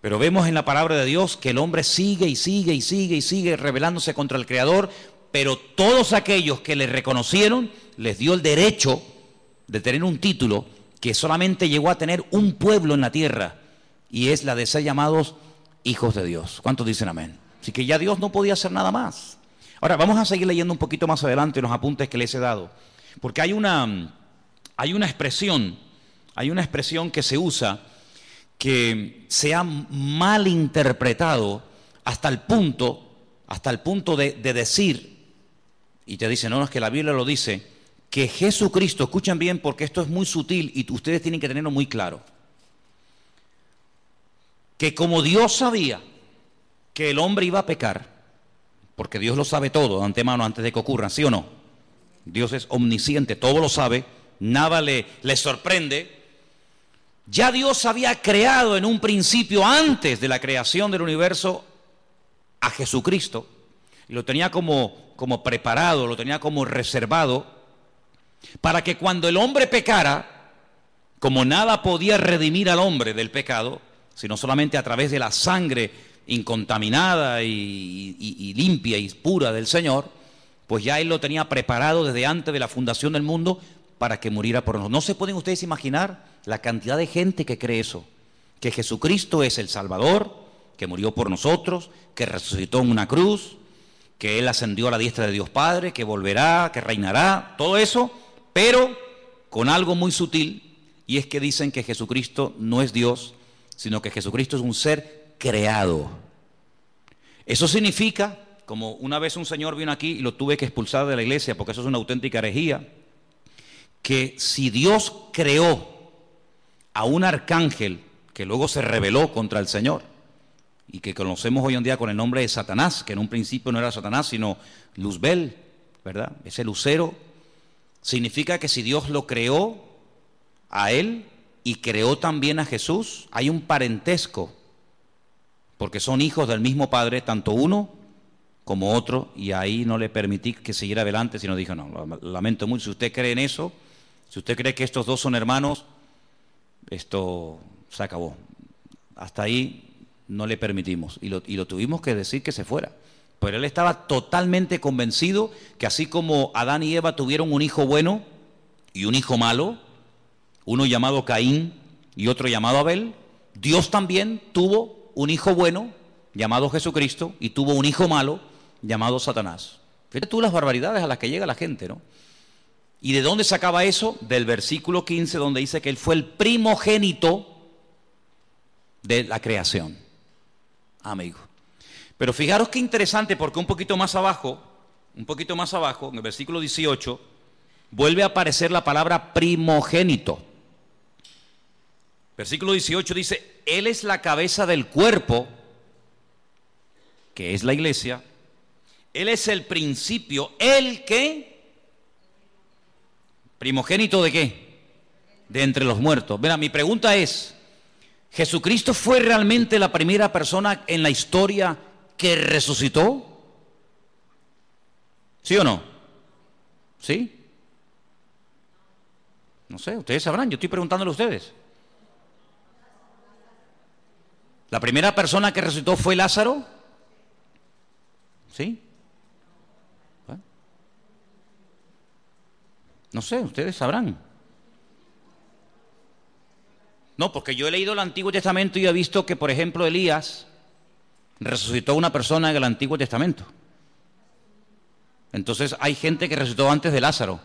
Pero vemos en la palabra de Dios que el hombre sigue y sigue y sigue y sigue rebelándose contra el Creador, pero todos aquellos que le reconocieron les dio el derecho de tener un título que solamente llegó a tener un pueblo en la tierra, y es la de ser llamados hijos de Dios. ¿Cuántos dicen amén? Así que ya Dios no podía hacer nada más. Ahora vamos a seguir leyendo un poquito más adelante en los apuntes que les he dado, porque hay una expresión que se usa que se ha malinterpretado hasta el punto de decir, y te dicen, no, es que la Biblia lo dice, que Jesucristo, escuchen bien porque esto es muy sutil y ustedes tienen que tenerlo muy claro, que como Dios sabía que el hombre iba a pecar, porque Dios lo sabe todo de antemano antes de que ocurra, ¿sí o no? Dios es omnisciente, todo lo sabe, nada le sorprende. Ya Dios había creado en un principio, antes de la creación del universo, a Jesucristo, y lo tenía como preparado, lo tenía como reservado, para que cuando el hombre pecara, como nada podía redimir al hombre del pecado, sino solamente a través de la sangre incontaminada y limpia y pura del Señor, pues ya Él lo tenía preparado desde antes de la fundación del mundo para que muriera por nosotros. ¿No se pueden ustedes imaginar la cantidad de gente que cree eso, que Jesucristo es el Salvador, que murió por nosotros, que resucitó en una cruz, que Él ascendió a la diestra de Dios Padre, que volverá, que reinará, todo eso, pero con algo muy sutil, y es que dicen que Jesucristo no es Dios, sino que Jesucristo es un ser creado. Eso significa, como una vez un señor vino aquí y lo tuve que expulsar de la iglesia, porque eso es una auténtica herejía, que si Dios creó a un arcángel que luego se rebeló contra el Señor, y que conocemos hoy en día con el nombre de Satanás, que en un principio no era Satanás, sino Luzbel, ¿verdad? Ese lucero, significa que si Dios lo creó a él y creó también a Jesús, hay un parentesco, porque son hijos del mismo Padre, tanto uno como otro, y ahí no le permití que siguiera adelante, sino dije, no, lamento mucho, si usted cree en eso, si usted cree que estos dos son hermanos, esto se acabó. Hasta ahí no le permitimos, y lo tuvimos que decir que se fuera. Pero él estaba totalmente convencido que así como Adán y Eva tuvieron un hijo bueno y un hijo malo, uno llamado Caín y otro llamado Abel, Dios también tuvo un hijo bueno llamado Jesucristo y tuvo un hijo malo llamado Satanás. Fíjate tú las barbaridades a las que llega la gente, ¿no? ¿Y de dónde sacaba eso? Del versículo 15, donde dice que él fue el primogénito de la creación. Amigo. Pero fijaros qué interesante, porque un poquito más abajo, en el versículo 18, vuelve a aparecer la palabra primogénito. Versículo 18 dice, Él es la cabeza del cuerpo, que es la iglesia. Él es el principio, ¿el qué? ¿Primogénito de qué? De entre los muertos. Mira, mi pregunta es, ¿Jesucristo fue realmente la primera persona en la historia que resucitó? ¿Sí o no? ¿Sí? No sé, ustedes sabrán, yo estoy preguntándole a ustedes. ¿La primera persona que resucitó fue Lázaro? ¿Sí? Bueno. No sé, ustedes sabrán. No, porque yo he leído el Antiguo Testamento y he visto que, por ejemplo, Elías resucitó a una persona en el Antiguo Testamento. Entonces hay gente que resucitó antes de Lázaro,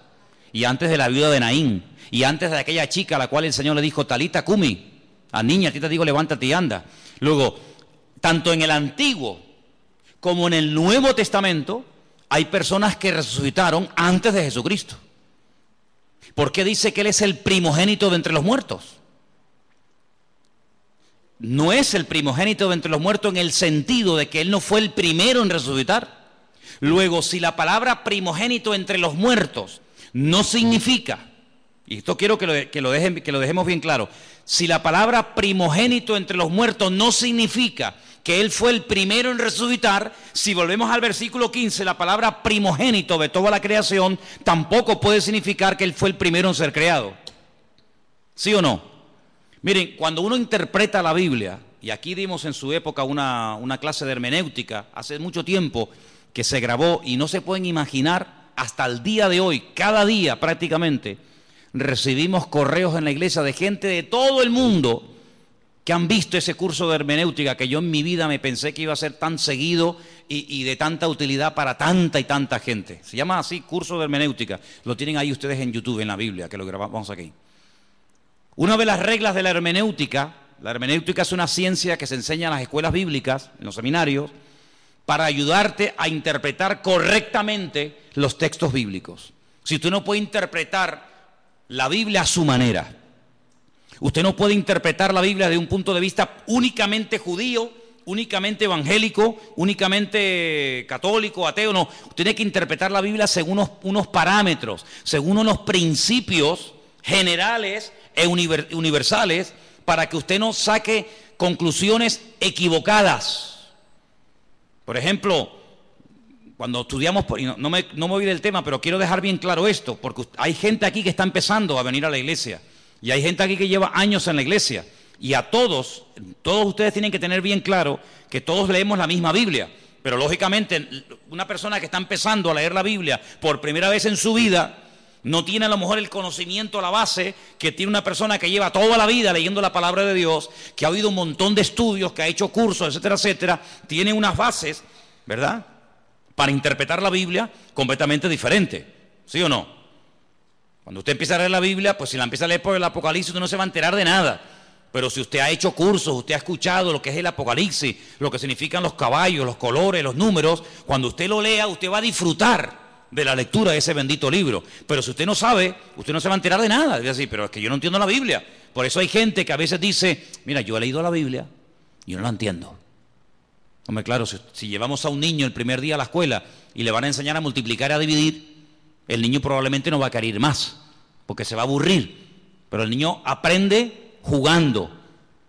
y antes de la viuda de Naín, y antes de aquella chica a la cual el Señor le dijo, Talita Cumi, a niña, a ti te digo, levántate y anda. Luego, tanto en el Antiguo como en el Nuevo Testamento, hay personas que resucitaron antes de Jesucristo. ¿Por qué dice que Él es el primogénito de entre los muertos? No es el primogénito de entre los muertos en el sentido de que Él no fue el primero en resucitar. Luego, si la palabra primogénito entre los muertos no significa, y esto quiero que lo dejemos bien claro, si la palabra primogénito entre los muertos no significa que Él fue el primero en resucitar, si volvemos al versículo 15, la palabra primogénito de toda la creación tampoco puede significar que Él fue el primero en ser creado. ¿Sí o no? Miren, cuando uno interpreta la Biblia, y aquí dimos en su época una clase de hermenéutica, hace mucho tiempo que se grabó, y no se pueden imaginar, hasta el día de hoy, cada día prácticamente, recibimos correos en la iglesia de gente de todo el mundo que han visto ese curso de hermenéutica que yo en mi vida me pensé que iba a ser tan seguido y de tanta utilidad para tanta y tanta gente. Se llama así, curso de hermenéutica. Lo tienen ahí ustedes en YouTube, en la Biblia, que lo grabamos aquí. Una de las reglas de la hermenéutica es una ciencia que se enseña en las escuelas bíblicas, en los seminarios, para ayudarte a interpretar correctamente los textos bíblicos. Si usted no puede interpretar la Biblia a su manera, usted no puede interpretar la Biblia de un punto de vista únicamente judío, únicamente evangélico, únicamente católico, ateo, no. Usted tiene que interpretar la Biblia según unos parámetros, según unos principios generales e universales, para que usted no saque conclusiones equivocadas. Por ejemplo, cuando estudiamos, no me voy del tema, pero quiero dejar bien claro esto, porque hay gente aquí que está empezando a venir a la iglesia, y hay gente aquí que lleva años en la iglesia, y a todos ustedes tienen que tener bien claro que todos leemos la misma Biblia, pero lógicamente una persona que está empezando a leer la Biblia por primera vez en su vida no tiene a lo mejor el conocimiento, la base que tiene una persona que lleva toda la vida leyendo la palabra de Dios, que ha oído un montón de estudios, que ha hecho cursos, etcétera, etcétera. Tiene unas bases, ¿verdad?, para interpretar la Biblia completamente diferente, ¿sí o no? Cuando usted empieza a leer la Biblia, pues si la empieza a leer por el Apocalipsis, usted no se va a enterar de nada. Pero si usted ha hecho cursos, usted ha escuchado lo que es el Apocalipsis, lo que significan los caballos, los colores, los números, cuando usted lo lea, usted va a disfrutar de la lectura de ese bendito libro. Pero si usted no sabe, usted no se va a enterar de nada. Es decir, pero es que yo no entiendo la Biblia. Por eso hay gente que a veces dice, mira, yo he leído la Biblia y yo no la entiendo. Hombre, claro, si llevamos a un niño el primer día a la escuela y le van a enseñar a multiplicar y a dividir, el niño probablemente no va a querer ir más, porque se va a aburrir. Pero el niño aprende jugando.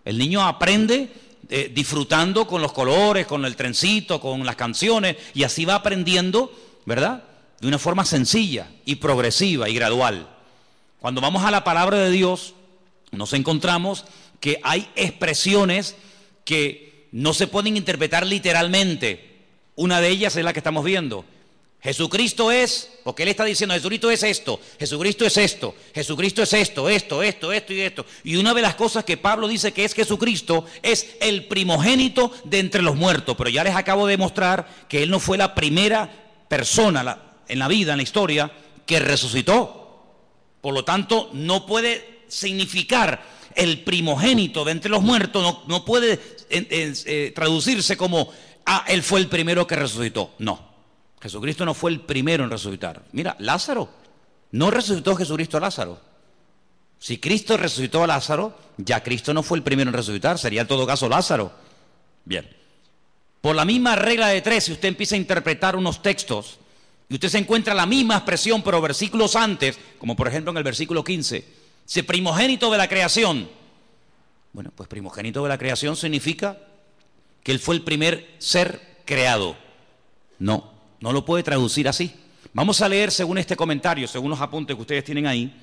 El niño aprende disfrutando con los colores, con el trencito, con las canciones, y así va aprendiendo, ¿verdad?, de una forma sencilla y progresiva y gradual. Cuando vamos a la palabra de Dios, nos encontramos que hay expresiones que no se pueden interpretar literalmente. Una de ellas es la que estamos viendo. Jesucristo es, porque Él está diciendo, Jesucristo es esto, Jesucristo es esto, Jesucristo es esto y esto. Y una de las cosas que Pablo dice que es Jesucristo es el primogénito de entre los muertos. Pero ya les acabo de mostrar que Él no fue la primera persona en la vida, en la historia, que resucitó. Por lo tanto, no puede significar el primogénito de entre los muertos, no puede traducirse como, Él fue el primero que resucitó. No. Jesucristo no fue el primero en resucitar. Mira, Lázaro, no resucitó Jesucristo a Lázaro. Si Cristo resucitó a Lázaro, ya Cristo no fue el primero en resucitar, sería en todo caso Lázaro. Bien, por la misma regla de tres, si usted empieza a interpretar unos textos y usted se encuentra la misma expresión, pero versículos antes, como por ejemplo en el versículo 15, dice primogénito de la creación. Bueno, pues primogénito de la creación significa que Él fue el primer ser creado. No lo puede traducir así. Vamos a leer según este comentario, según los apuntes que ustedes tienen ahí,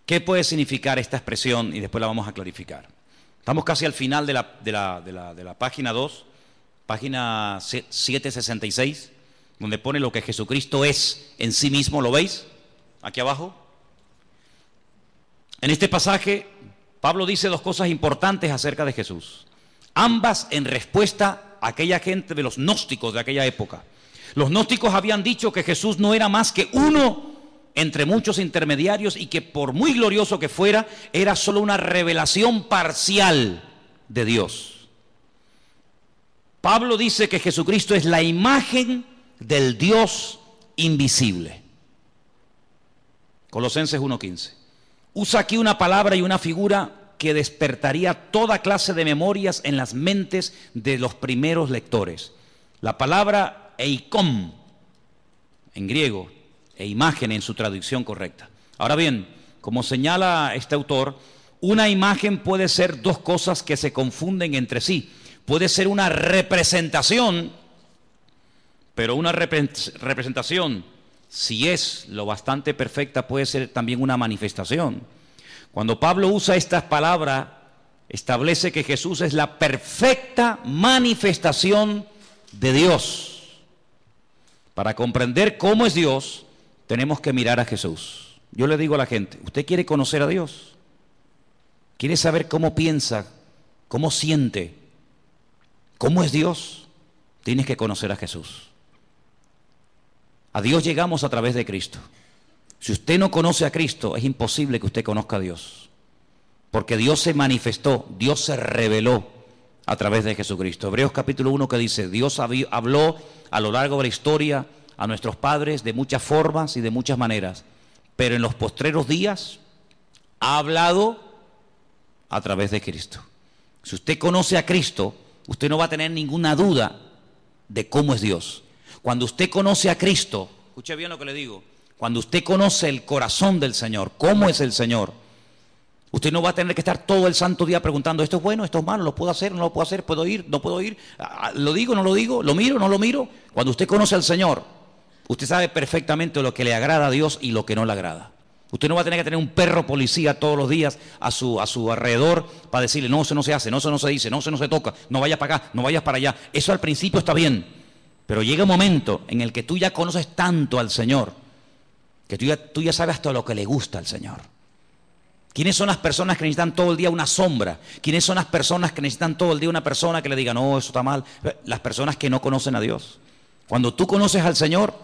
qué puede significar esta expresión y después la vamos a clarificar. Estamos casi al final de la página 2, página 766, donde pone lo que Jesucristo es en sí mismo. ¿Lo veis? Aquí abajo. En este pasaje, Pablo dice dos cosas importantes acerca de Jesús. Ambas en respuesta a aquella gente de los gnósticos de aquella época. Los gnósticos habían dicho que Jesús no era más que uno entre muchos intermediarios y que por muy glorioso que fuera, era solo una revelación parcial de Dios. Pablo dice que Jesucristo es la imagen del Dios invisible. Colosenses 1:15. Usa aquí una palabra y una figura que despertaría toda clase de memorias en las mentes de los primeros lectores. La palabra eikon, en griego, e imagen en su traducción correcta. Ahora bien, como señala este autor, una imagen puede ser dos cosas que se confunden entre sí. Puede ser una representación, pero una representación, si es lo bastante perfecta, puede ser también una manifestación. Cuando Pablo usa estas palabras, establece que Jesús es la perfecta manifestación de Dios. Para comprender cómo es Dios, tenemos que mirar a Jesús. Yo le digo a la gente, ¿usted quiere conocer a Dios? ¿Quiere saber cómo piensa, cómo siente, cómo es Dios? Tienes que conocer a Jesús. A Dios llegamos a través de Cristo. Si usted no conoce a Cristo, es imposible que usted conozca a Dios. Porque Dios se manifestó, Dios se reveló a través de Jesucristo. Hebreos capítulo 1 que dice, Dios habló a lo largo de la historia a nuestros padres de muchas formas y de muchas maneras, pero en los postreros días ha hablado a través de Cristo. Si usted conoce a Cristo, usted no va a tener ninguna duda de cómo es Dios. Cuando usted conoce a Cristo, escuche bien lo que le digo, cuando usted conoce el corazón del Señor, cómo es el Señor, usted no va a tener que estar todo el santo día preguntando, esto es bueno, esto es malo, lo puedo hacer, no lo puedo hacer, puedo ir, no puedo ir, lo digo, no lo digo, lo miro, no lo miro. Cuando usted conoce al Señor, usted sabe perfectamente lo que le agrada a Dios y lo que no le agrada. Usted no va a tener que tener un perro policía todos los días a su alrededor para decirle, no, eso no se hace, no, eso no se dice, no, eso no se toca, no vayas para acá, no vayas para allá. Eso al principio está bien, pero llega un momento en el que tú ya conoces tanto al Señor que tú ya sabes hasta lo que le gusta al Señor. ¿Quiénes son las personas que necesitan todo el día una sombra? ¿Quiénes son las personas que necesitan todo el día una persona que le diga, no, eso está mal? Las personas que no conocen a Dios. Cuando tú conoces al Señor,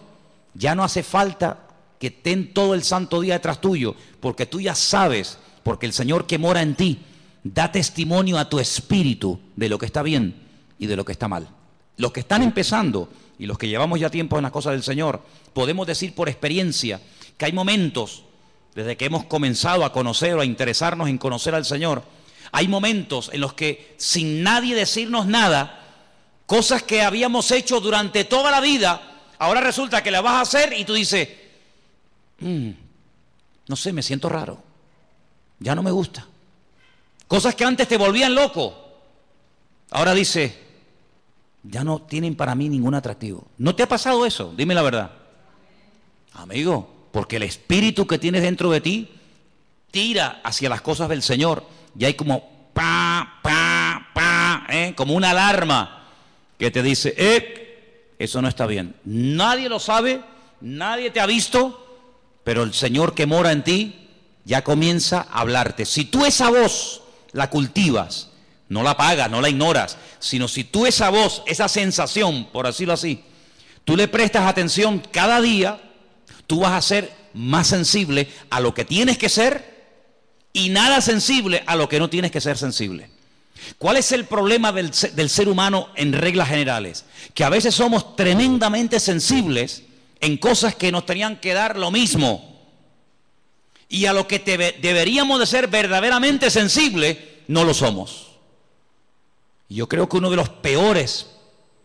ya no hace falta que estén todo el santo día detrás tuyo, porque tú ya sabes, porque el Señor que mora en ti da testimonio a tu espíritu de lo que está bien y de lo que está mal. Los que están empezando y los que llevamos ya tiempo en las cosas del Señor, podemos decir por experiencia que hay momentos, desde que hemos comenzado a conocer o a interesarnos en conocer al Señor, hay momentos en los que sin nadie decirnos nada, cosas que habíamos hecho durante toda la vida, ahora resulta que las vas a hacer y tú dices, no sé, me siento raro, ya no me gusta. Cosas que antes te volvían loco, ahora dices, ya no tienen para mí ningún atractivo. ¿No te ha pasado eso? Dime la verdad. Amigo, porque el espíritu que tienes dentro de ti tira hacia las cosas del Señor y hay como como una alarma que te dice, eso no está bien. Nadie lo sabe, nadie te ha visto, pero el Señor que mora en ti ya comienza a hablarte. Si tú esa voz la cultivas, no la apagas, no la ignoras, sino si tú esa voz, esa sensación, por decirlo así, tú le prestas atención cada día, tú vas a ser más sensible a lo que tienes que ser y nada sensible a lo que no tienes que ser sensible. ¿Cuál es el problema del ser humano en reglas generales? Que a veces somos tremendamente sensibles en cosas que nos tenían que dar lo mismo. Y a lo que deberíamos de ser verdaderamente sensibles, no lo somos. Yo creo que uno de los peores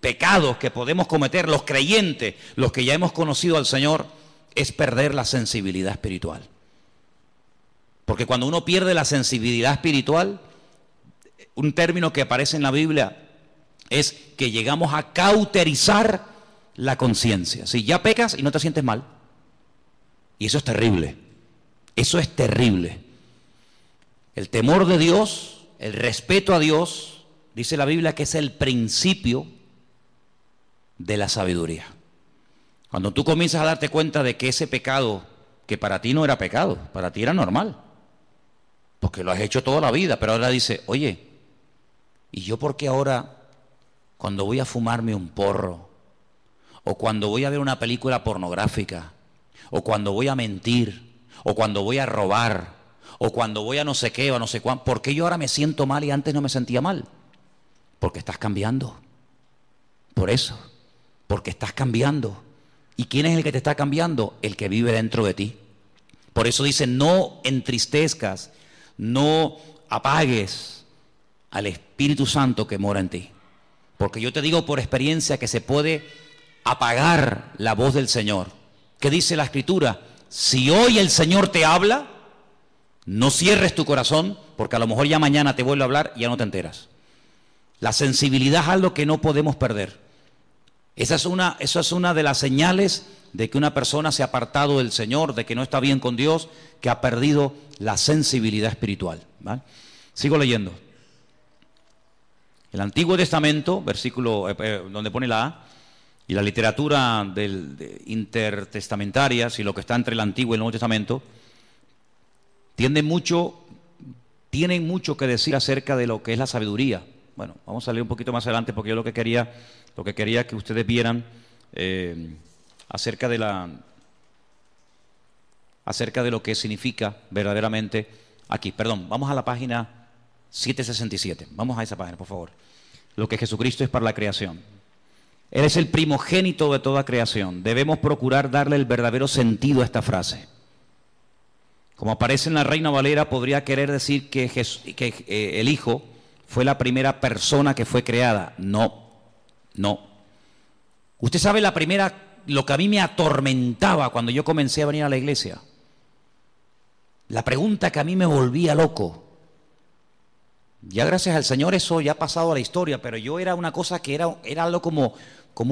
pecados que podemos cometer los creyentes, los que ya hemos conocido al Señor, es perder la sensibilidad espiritual. Porque cuando uno pierde la sensibilidad espiritual, un término que aparece en la Biblia es que llegamos a cauterizar la conciencia. Si ya pecas y no te sientes mal. Y eso es terrible. Eso es terrible. El temor de Dios, el respeto a Dios, dice la Biblia que es el principio de la sabiduría. Cuando tú comienzas a darte cuenta de que ese pecado, que para ti no era pecado, para ti era normal, porque lo has hecho toda la vida, pero ahora dice, oye, ¿y yo por qué ahora, cuando voy a fumarme un porro, o cuando voy a ver una película pornográfica, o cuando voy a mentir, o cuando voy a robar, o cuando voy a no sé qué, o a no sé cuánto, ¿por qué yo ahora me siento mal y antes no me sentía mal? Porque estás cambiando. Por eso, porque estás cambiando. ¿Y quién es el que te está cambiando? El que vive dentro de ti. Por eso dice, no entristezcas, no apagues al Espíritu Santo que mora en ti. Porque yo te digo por experiencia que se puede apagar la voz del Señor. ¿Qué dice la Escritura? Si hoy el Señor te habla, no cierres tu corazón, porque a lo mejor ya mañana te vuelve a hablar y ya no te enteras. La sensibilidad es algo que no podemos perder. Esa es una de las señales de que una persona se ha apartado del Señor, de que no está bien con Dios, que ha perdido la sensibilidad espiritual. ¿Vale? Sigo leyendo. El Antiguo Testamento, versículo donde pone la A, y la literatura intertestamentaria, si lo que está entre el Antiguo y el Nuevo Testamento, tienen mucho que decir acerca de lo que es la sabiduría. Bueno, vamos a leer un poquito más adelante porque yo lo que quería que ustedes vieran acerca de lo que significa verdaderamente aquí. Perdón, vamos a la página 767. Vamos a esa página, por favor. Lo que Jesucristo es para la creación. Él es el primogénito de toda creación. Debemos procurar darle el verdadero sentido a esta frase. Como aparece en la Reina Valera, podría querer decir que el Hijo fue la primera persona que fue creada. No. Usted sabe lo que a mí me atormentaba cuando yo comencé a venir a la iglesia. La pregunta que a mí me volvía loco. Ya gracias al Señor eso ya ha pasado a la historia, pero yo era una cosa que era algo como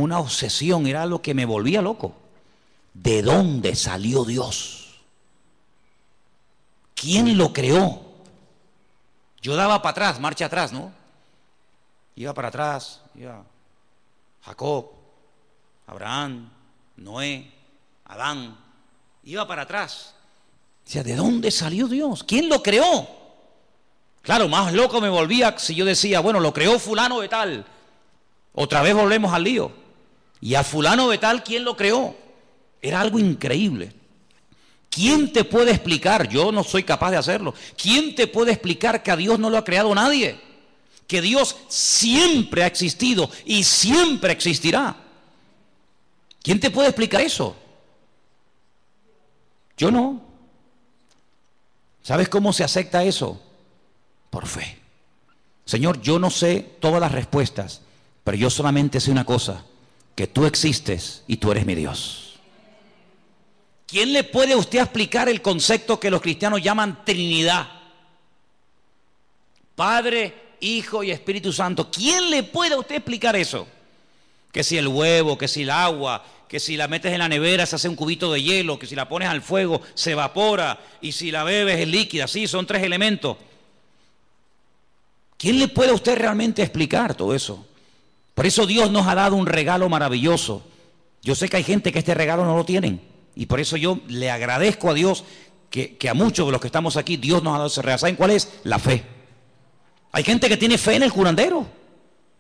una obsesión, era algo que me volvía loco. ¿De dónde salió Dios? ¿Quién lo creó? Yo daba para atrás, marcha atrás, ¿no? Iba para atrás, iba Jacob, Abraham, Noé, Adán, Iba para atrás. Decía, ¿de dónde salió Dios? ¿Quién lo creó? Claro, más loco me volvía si yo decía, bueno, lo creó fulano de tal. Otra vez volvemos al lío. Y a fulano de tal, ¿quién lo creó? Era algo increíble. ¿Quién te puede explicar? Yo no soy capaz de hacerlo. ¿Quién te puede explicar que a Dios no lo ha creado nadie? Que Dios siempre ha existido y siempre existirá. ¿Quién te puede explicar eso? Yo no. ¿Sabes cómo se acepta eso? Por fe. Señor, yo no sé todas las respuestas, pero yo solamente sé una cosa, que tú existes y tú eres mi Dios. ¿Quién le puede a usted explicar el concepto que los cristianos llaman Trinidad? Padre, Hijo y Espíritu Santo. ¿Quién le puede a usted explicar eso? Que si el huevo, que si el agua, que si la metes en la nevera se hace un cubito de hielo, que si la pones al fuego se evapora y si la bebes es líquida. Sí, son 3 elementos. ¿Quién le puede a usted realmente explicar todo eso? Por eso Dios nos ha dado un regalo maravilloso. Yo sé que hay gente que este regalo no lo tienen. Y por eso yo le agradezco a Dios que a muchos de los que estamos aquí, Dios nos ha dado ese regalo. ¿Saben cuál es? La fe. Hay gente que tiene fe en el curandero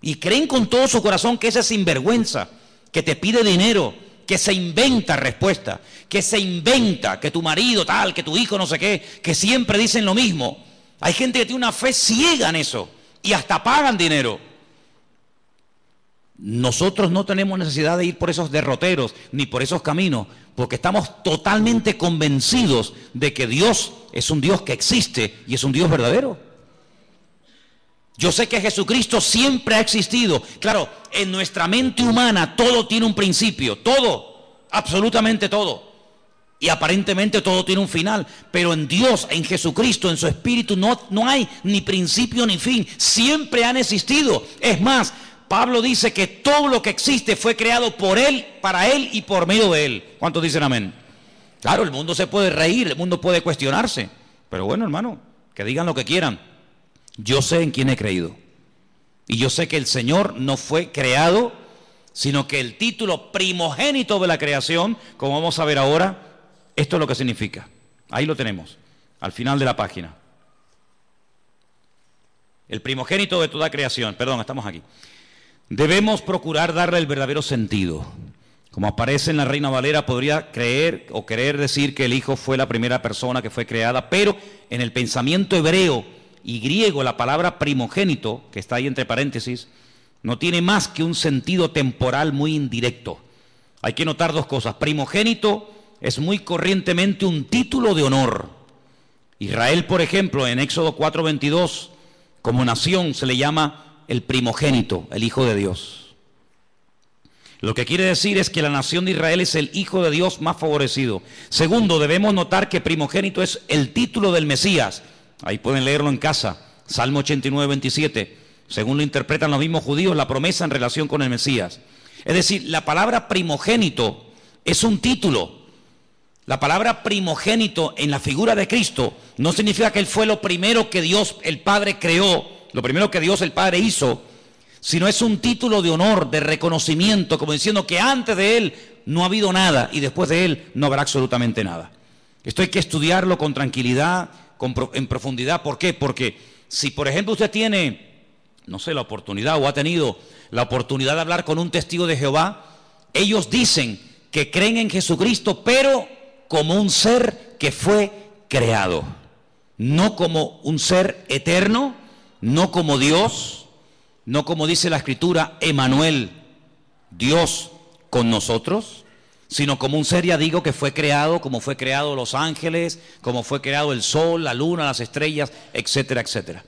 y creen con todo su corazón que ese sinvergüenza, que te pide dinero, que se inventa respuesta, que se inventa que tu marido tal, que tu hijo no sé qué, que siempre dicen lo mismo. Hay gente que tiene una fe ciega en eso y hasta pagan dinero. Nosotros no tenemos necesidad de ir por esos derroteros ni por esos caminos, porque estamos totalmente convencidos de que Dios es un Dios que existe y es un Dios verdadero. Yo sé que Jesucristo siempre ha existido. Claro, en nuestra mente humana todo tiene un principio, todo, absolutamente todo. Y aparentemente todo tiene un final, pero en Dios, en Jesucristo, en su Espíritu no hay ni principio ni fin, siempre han existido. Es más, Pablo dice que todo lo que existe fue creado por Él, para Él y por medio de Él. ¿Cuántos dicen amén? Claro, el mundo se puede reír, el mundo puede cuestionarse. Pero bueno, hermano, que digan lo que quieran. Yo sé en quién he creído. Y yo sé que el Señor no fue creado, sino que el título primogénito de la creación, como vamos a ver ahora, esto es lo que significa. Ahí lo tenemos, al final de la página. El primogénito de toda creación. Perdón, estamos aquí. Debemos procurar darle el verdadero sentido. Como aparece en la Reina Valera, podría creer o querer decir que el Hijo fue la primera persona que fue creada, pero en el pensamiento hebreo y griego la palabra primogénito, que está ahí entre paréntesis, no tiene más que un sentido temporal muy indirecto. Hay que notar 2 cosas. Primogénito es muy corrientemente un título de honor. Israel, por ejemplo, en Éxodo 4:22, como nación se le llama el primogénito, el Hijo de Dios. Lo que quiere decir es que la nación de Israel es el Hijo de Dios más favorecido. Segundo, debemos notar que primogénito es el título del Mesías. Ahí pueden leerlo en casa, Salmo 89:27. Según lo interpretan los mismos judíos, la promesa en relación con el Mesías. Es decir, la palabra primogénito es un título. La palabra primogénito en la figura de Cristo no significa que Él fue lo primero que Dios el Padre creó, lo primero que Dios el Padre hizo, sino es un título de honor, de reconocimiento, como diciendo que antes de Él no ha habido nada y después de Él no habrá absolutamente nada. Esto hay que estudiarlo con tranquilidad, en profundidad. ¿Por qué? Porque si por ejemplo usted tiene, no sé, la oportunidad o ha tenido la oportunidad de hablar con un testigo de Jehová, ellos dicen que creen en Jesucristo, pero como un ser que fue creado, no como un ser eterno, no como Dios, no como dice la Escritura, Emmanuel, Dios con nosotros, sino como un ser, ya digo, que fue creado, como fue creado los ángeles, como fue creado el sol, la luna, las estrellas, etcétera, etcétera.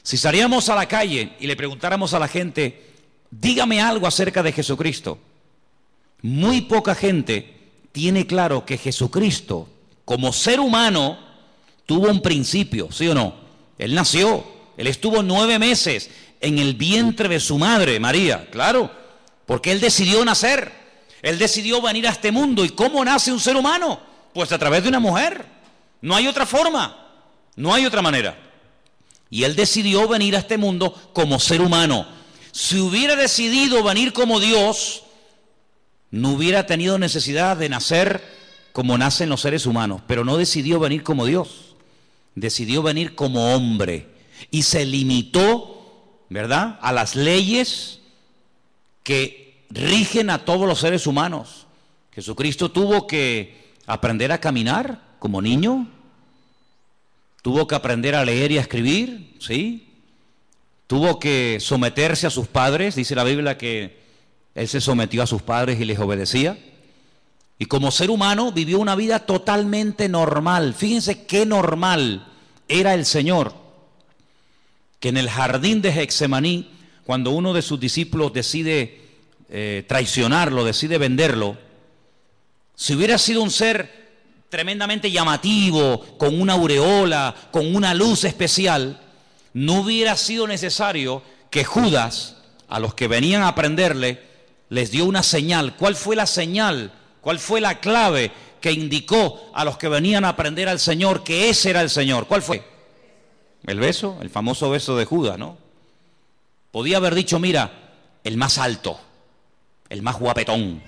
Si saliéramos a la calle y le preguntáramos a la gente, dígame algo acerca de Jesucristo, muy poca gente tiene claro que Jesucristo, como ser humano, tuvo un principio, ¿sí o no? Él nació, Él estuvo 9 meses en el vientre de su madre, María, claro, porque Él decidió nacer, Él decidió venir a este mundo. ¿Y cómo nace un ser humano? Pues a través de una mujer, no hay otra forma, no hay otra manera. Y Él decidió venir a este mundo como ser humano. Si hubiera decidido venir como Dios, no hubiera tenido necesidad de nacer como nacen los seres humanos, pero no decidió venir como Dios, decidió venir como hombre y se limitó, ¿verdad?, a las leyes que rigen a todos los seres humanos. Jesucristo tuvo que aprender a caminar como niño, tuvo que aprender a leer y a escribir, ¿sí? Tuvo que someterse a sus padres, dice la Biblia que él se sometió a sus padres y les obedecía. Y como ser humano vivió una vida totalmente normal. Fíjense qué normal era el Señor, que en el jardín de Getsemaní, cuando uno de sus discípulos decide traicionarlo, decide venderlo, si hubiera sido un ser tremendamente llamativo, con una aureola, con una luz especial, no hubiera sido necesario que Judas, a los que venían a prenderle, les dio una señal. ¿Cuál fue la señal? ¿Cuál fue la clave que indicó a los que venían a prender al Señor que ese era el Señor? ¿Cuál fue? El beso, el famoso beso de Judas, ¿no? Podía haber dicho, mira, el más alto, el más guapetón,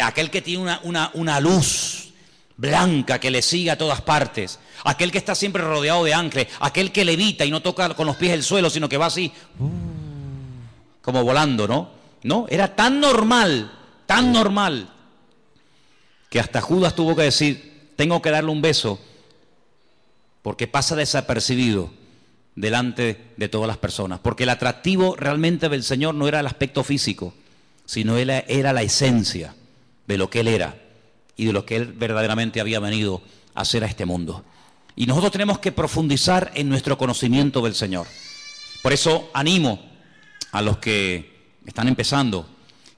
aquel que tiene una luz blanca que le sigue a todas partes, aquel que está siempre rodeado de ángeles, aquel que levita y no toca con los pies el suelo, sino que va así, como volando, ¿no? No, era tan normal, que hasta Judas tuvo que decir, tengo que darle un beso, porque pasa desapercibido delante de todas las personas, porque el atractivo realmente del Señor no era el aspecto físico, sino era la esencia de lo que Él era y de lo que Él verdaderamente había venido a hacer a este mundo. Y nosotros tenemos que profundizar en nuestro conocimiento del Señor. Por eso animo a los que están empezando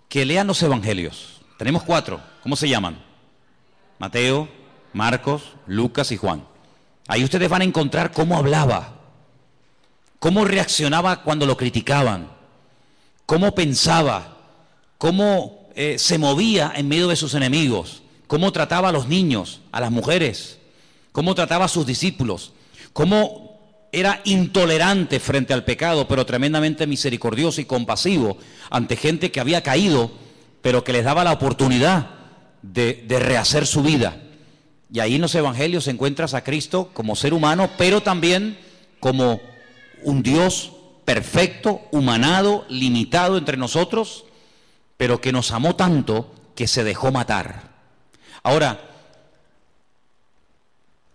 que lean los evangelios. Tenemos 4, ¿cómo se llaman? Mateo, Marcos, Lucas y Juan. Ahí ustedes van a encontrar cómo hablaba, cómo reaccionaba cuando lo criticaban, cómo pensaba, cómo se movía en medio de sus enemigos, cómo trataba a los niños, a las mujeres, cómo trataba a sus discípulos, cómo era intolerante frente al pecado, pero tremendamente misericordioso y compasivo ante gente que había caído, pero que les daba la oportunidad de rehacer su vida. Y ahí en los evangelios encuentras a Cristo como ser humano, pero también como un Dios perfecto, humanado, limitado entre nosotros, pero que nos amó tanto que se dejó matar. Ahora,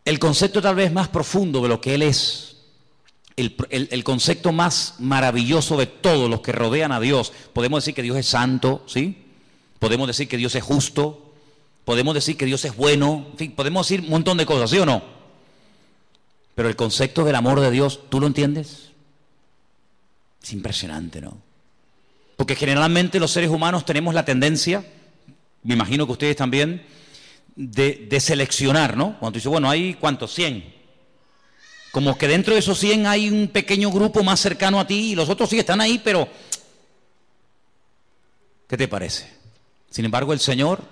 el concepto tal vez más profundo de lo que Él es, el concepto más maravilloso de todos los que rodean a Dios, podemos decir que Dios es santo, ¿sí? Podemos decir que Dios es justo, podemos decir que Dios es bueno, en fin, podemos decir un montón de cosas, ¿sí o no? Pero el concepto del amor de Dios, ¿tú lo entiendes? Es impresionante, ¿no? Porque generalmente los seres humanos tenemos la tendencia, me imagino que ustedes también, de seleccionar, ¿no? Cuando tú dices, bueno, hay ¿cuántos? 100. Como que dentro de esos 100 hay un pequeño grupo más cercano a ti y los otros sí están ahí, pero ¿qué te parece? Sin embargo, el Señor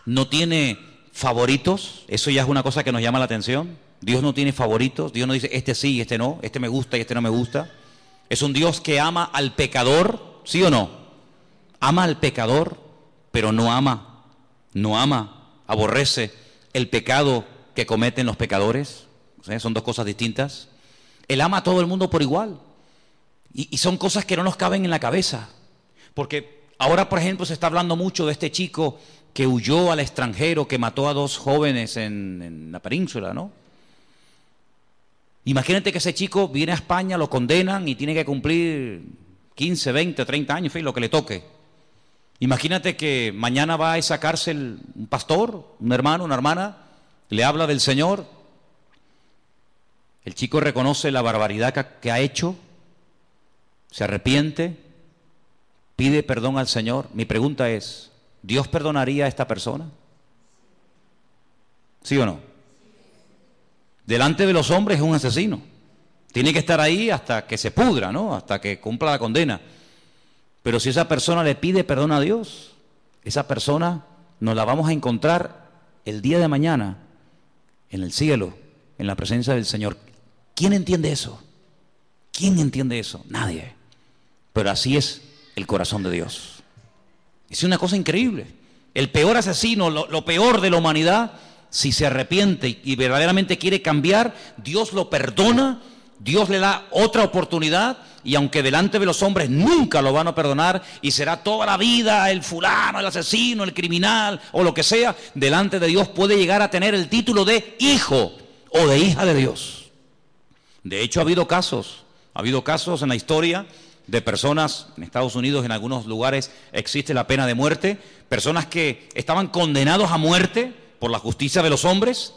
no tiene favoritos, eso ya es una cosa que nos llama la atención. Dios no tiene favoritos, Dios no dice este sí y este no, este me gusta y este no me gusta. Es un Dios que ama al pecador, ¿sí o no? Ama al pecador, pero no ama, aborrece el pecado que cometen los pecadores. O sea, son dos cosas distintas. Él ama a todo el mundo por igual. Y son cosas que no nos caben en la cabeza. Porque ahora, por ejemplo, se está hablando mucho de este chico que huyó al extranjero, que mató a 2 jóvenes en la península, ¿no? Imagínate que ese chico viene a España, lo condenan y tiene que cumplir 15, 20, 30 años, en fin, lo que le toque. Imagínate que mañana va a esa cárcel un pastor, un hermano, una hermana, le habla del Señor. El chico reconoce la barbaridad que ha hecho, se arrepiente, pide perdón al Señor. Mi pregunta es, ¿Dios perdonaría a esta persona? ¿Sí o no? Delante de los hombres es un asesino. Tiene que estar ahí hasta que se pudra, ¿no? Hasta que cumpla la condena. Pero si esa persona le pide perdón a Dios, esa persona nos la vamos a encontrar el día de mañana en el cielo, en la presencia del Señor. ¿Quién entiende eso? ¿Quién entiende eso? Nadie. Pero así es el corazón de Dios. Es una cosa increíble. el peor asesino, lo peor de la humanidad, si se arrepiente y verdaderamente quiere cambiar, Dios lo perdona, Dios le da otra oportunidad, y aunque delante de los hombres nunca lo van a perdonar y será toda la vida el fulano, el asesino, el criminal o lo que sea, delante de Dios puede llegar a tener el título de hijo o de hija de Dios. De hecho, ha habido casos en la historia de personas, en Estados Unidos, en algunos lugares existe la pena de muerte, personas que estaban condenados a muerte por la justicia de los hombres,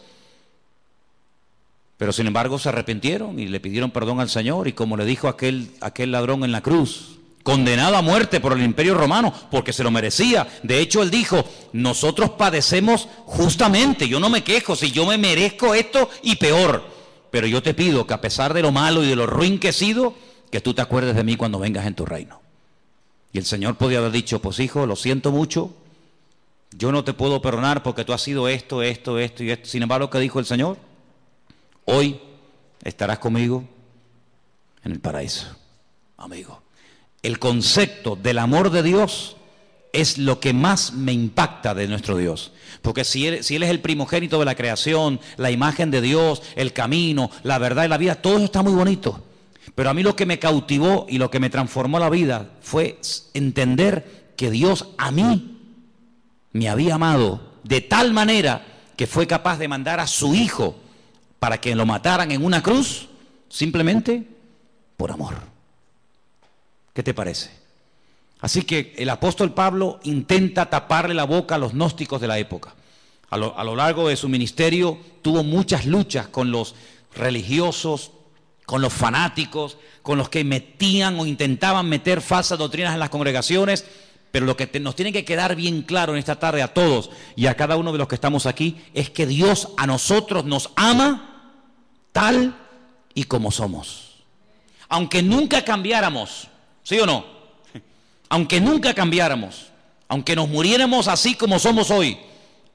pero sin embargo se arrepintieron y le pidieron perdón al Señor, y como le dijo aquel ladrón en la cruz, condenado a muerte por el Imperio Romano, porque se lo merecía. De hecho, él dijo, nosotros padecemos justamente, yo no me quejo, si yo me merezco esto y peor, pero yo te pido que a pesar de lo malo y de lo ruin que he sido, que tú te acuerdes de mí cuando vengas en tu reino. Y el Señor podía haber dicho, pues hijo, lo siento mucho, yo no te puedo perdonar porque tú has sido esto y esto. Sin embargo, ¿qué dijo el Señor? Hoy estarás conmigo en el paraíso, amigo. El concepto del amor de Dios es lo que más me impacta de nuestro Dios. Porque si Él es el primogénito de la creación, la imagen de Dios, el camino, la verdad y la vida, todo eso está muy bonito. Pero a mí lo que me cautivó y lo que me transformó la vida fue entender que Dios a mí me había amado de tal manera que fue capaz de mandar a su Hijo para que lo mataran en una cruz, simplemente por amor. ¿Qué te parece? Así que el apóstol Pablo intenta taparle la boca a los gnósticos de la época. A lo largo de su ministerio tuvo muchas luchas con los religiosos, con los fanáticos, con los que metían o intentaban meter falsas doctrinas en las congregaciones. Pero lo que nos tiene que quedar bien claro en esta tarde a todos y a cada uno de los que estamos aquí es que Dios a nosotros nos ama tal y como somos. Aunque nunca cambiáramos, ¿sí o no? Aunque nunca cambiáramos, aunque nos muriéramos así como somos hoy,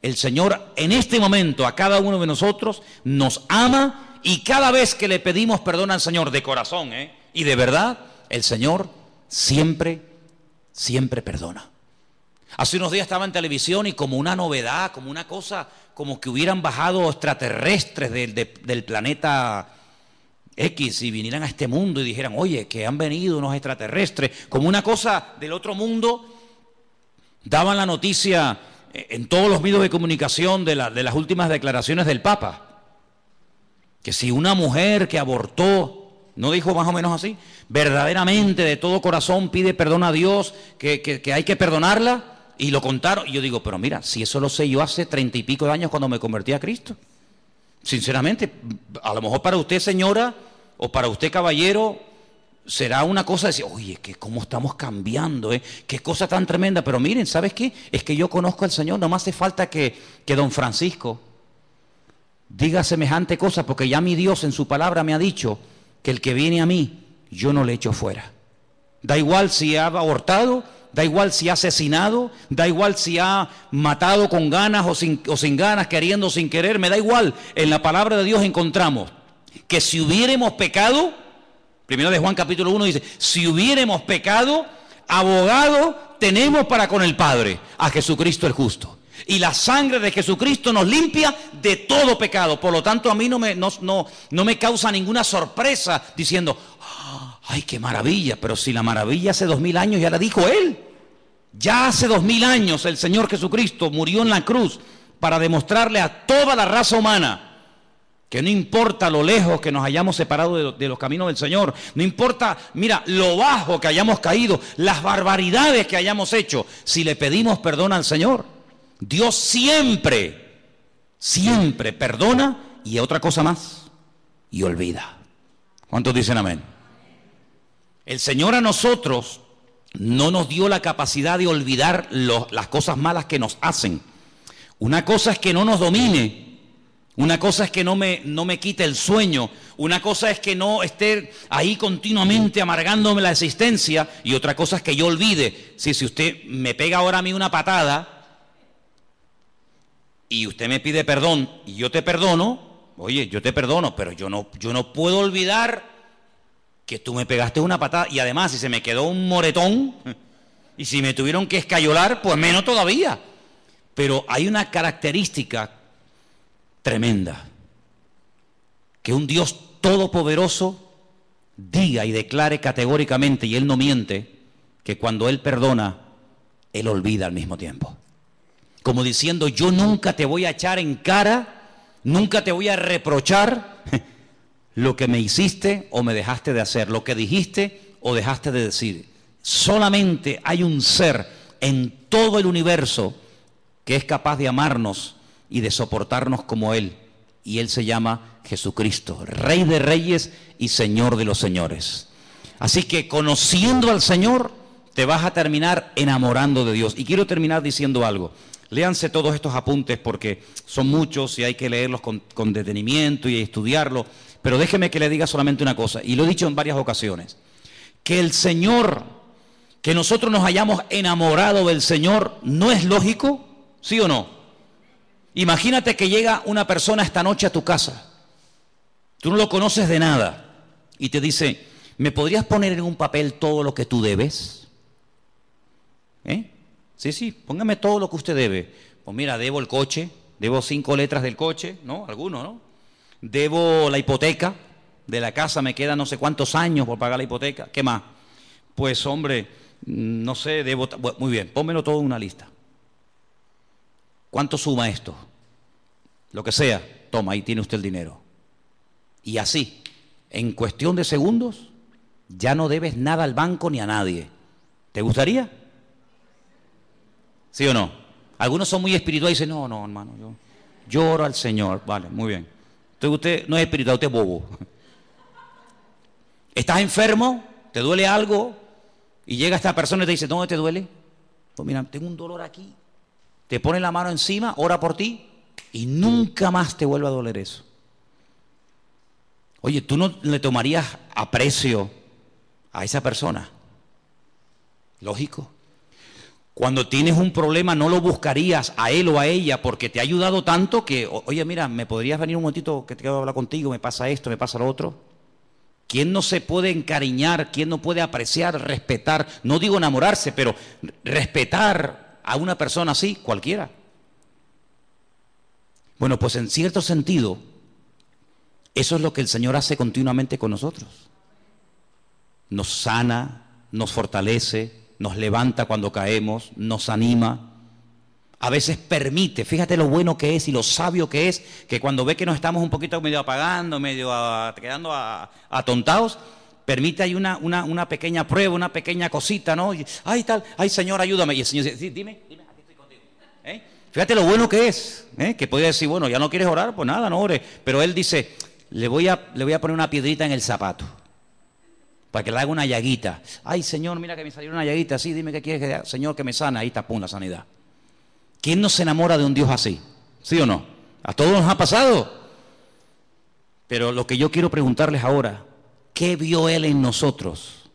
el Señor en este momento a cada uno de nosotros nos ama, y cada vez que le pedimos perdón al Señor de corazón y de verdad, el Señor siempre perdona. Hace unos días estaba en televisión y como una novedad, como una cosa, como que hubieran bajado extraterrestres del planeta X y vinieran a este mundo y dijeran, oye, que han venido unos extraterrestres, como una cosa del otro mundo. Daban la noticia en todos los medios de comunicación de las últimas declaraciones del Papa, que si una mujer que abortó, ¿no dijo más o menos así? Verdaderamente de todo corazón pide perdón a Dios, que hay que perdonarla, y lo contaron. Y yo digo, pero mira, si eso lo sé yo hace 30 y pico de años cuando me convertí a Cristo. Sinceramente, a lo mejor para usted, señora, o para usted, caballero, será una cosa de decir, oye, que cómo estamos cambiando, qué cosa tan tremenda. Pero miren, ¿sabes qué? Es que yo conozco al Señor, no me hace falta que don Francisco diga semejante cosa, porque ya mi Dios en su palabra me ha dicho que el que viene a mí, yo no le echo fuera. Da igual si ha abortado, da igual si ha asesinado, da igual si ha matado con ganas o sin ganas, queriendo o sin querer, me da igual. En la palabra de Dios encontramos que si hubiéramos pecado, primero de Juan capítulo 1 dice, si hubiéramos pecado, abogado tenemos para con el Padre, a Jesucristo el justo. Y la sangre de Jesucristo nos limpia de todo pecado. Por lo tanto, a mí no me causa ninguna sorpresa diciendo, ¡ay, qué maravilla! Pero si la maravilla hace 2000 años ya la dijo Él. Ya hace 2000 años el Señor Jesucristo murió en la cruz para demostrarle a toda la raza humana que no importa lo lejos que nos hayamos separado de los caminos del Señor, no importa, mira, lo bajo que hayamos caído, las barbaridades que hayamos hecho, si le pedimos perdón al Señor, Dios siempre perdona, y otra cosa más, y olvida. ¿Cuántos dicen amén? El Señor a nosotros no nos dio la capacidad de olvidar las cosas malas que nos hacen. Una cosa es que no nos domine, una cosa es que no me quite el sueño, una cosa es que no esté ahí continuamente amargándome la existencia, y otra cosa es que yo olvide. Si usted me pega ahora a mí una patada y usted me pide perdón y yo te perdono, oye, yo te perdono, pero yo no puedo olvidar que tú me pegaste una patada, y además si se me quedó un moretón y si me tuvieron que escayolar, pues menos todavía. Pero hay una característica tremenda, que un Dios todopoderoso diga y declare categóricamente, y Él no miente, que cuando Él perdona, Él olvida al mismo tiempo. Como diciendo, yo nunca te voy a echar en cara, nunca te voy a reprochar lo que me hiciste o me dejaste de hacer, lo que dijiste o dejaste de decir. Solamente hay un ser en todo el universo que es capaz de amarnos y de soportarnos como Él. Y Él se llama Jesucristo, Rey de Reyes y Señor de los Señores. Así que conociendo al Señor, te vas a terminar enamorando de Dios. Y quiero terminar diciendo algo. Léanse todos estos apuntes porque son muchos y hay que leerlos con detenimiento y estudiarlos. Pero déjeme que le diga solamente una cosa, y lo he dicho en varias ocasiones. Que el Señor, que nosotros nos hayamos enamorado del Señor, ¿no es lógico? ¿Sí o no? Imagínate que llega una persona esta noche a tu casa. Tú no lo conoces de nada. Y te dice, ¿me podrías poner en un papel todo lo que tú debes? Sí, póngame todo lo que usted debe. Pues mira, debo el coche, debo 5 letras del coche, ¿no? Alguno, ¿no? Debo la hipoteca de la casa, me quedan no sé cuántos años por pagar la hipoteca. ¿Qué más? Pues hombre, no sé, debo... Bueno, muy bien, pónmelo todo en una lista. ¿Cuánto suma esto? Lo que sea, toma, ahí tiene usted el dinero. Y así, en cuestión de segundos, ya no debes nada al banco ni a nadie. ¿Te gustaría? ¿Sí o no? Algunos son muy espirituales y dicen, no, hermano, yo oro al Señor. Vale, muy bien. Entonces usted no es espiritual, usted es bobo. ¿Estás enfermo? ¿Te duele algo? Y llega esta persona y te dice, ¿dónde te duele? Pues mira, tengo un dolor aquí. Te pone la mano encima, ora por ti y nunca más te vuelve a doler eso. Oye, ¿tú no le tomarías aprecio a esa persona? Lógico. Cuando tienes un problema no lo buscarías a él o a ella porque te ha ayudado tanto que, oye, mira, ¿me podrías venir un momentito que te quiero hablar contigo? Me pasa esto, me pasa lo otro. ¿Quién no se puede encariñar? ¿Quién no puede apreciar, respetar? No digo enamorarse, pero respetar a una persona así, cualquiera. Bueno, pues en cierto sentido, eso es lo que el Señor hace continuamente con nosotros. Nos sana, nos fortalece, nos levanta cuando caemos, nos anima. A veces permite, fíjate lo bueno que es y lo sabio que es, que cuando ve que nos estamos un poquito medio apagando, medio quedando atontados, permite ahí una pequeña prueba, una pequeña cosita, ¿no? Y, ay, tal, ay, Señor, ayúdame. Y el Señor dice, sí, dime, aquí estoy contigo. Fíjate lo bueno que es, que podía decir, bueno, ya no quieres orar, pues nada, no ores. Pero Él dice, le voy a poner una piedrita en el zapato, para que le haga una llaguita. Ay, Señor, mira que me salió una llaguita, sí, dime qué quieres que haga. Señor, que me sana, ahí está, pum, la sanidad. ¿Quién no se enamora de un Dios así? ¿Sí o no? A todos nos ha pasado. Pero lo que yo quiero preguntarles ahora, ¿qué vio Él en nosotros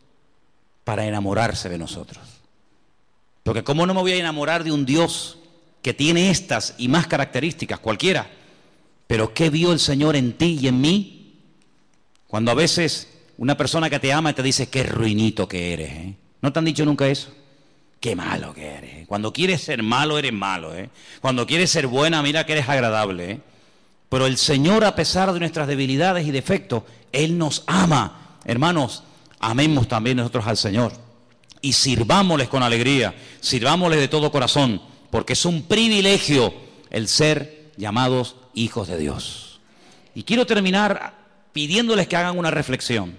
para enamorarse de nosotros? Porque ¿cómo no me voy a enamorar de un Dios que tiene estas y más características, cualquiera? Pero ¿qué vio el Señor en ti y en mí? Cuando a veces una persona que te ama te dice, qué ruinito que eres, ¿No te han dicho nunca eso? Qué malo que eres. Cuando quieres ser malo, eres malo, Cuando quieres ser buena, mira que eres agradable, Pero el Señor, a pesar de nuestras debilidades y defectos, Él nos ama. Hermanos, amemos también nosotros al Señor. Y sirvámosles con alegría, sirvámosles de todo corazón, porque es un privilegio el ser llamados hijos de Dios. Y quiero terminar pidiéndoles que hagan una reflexión.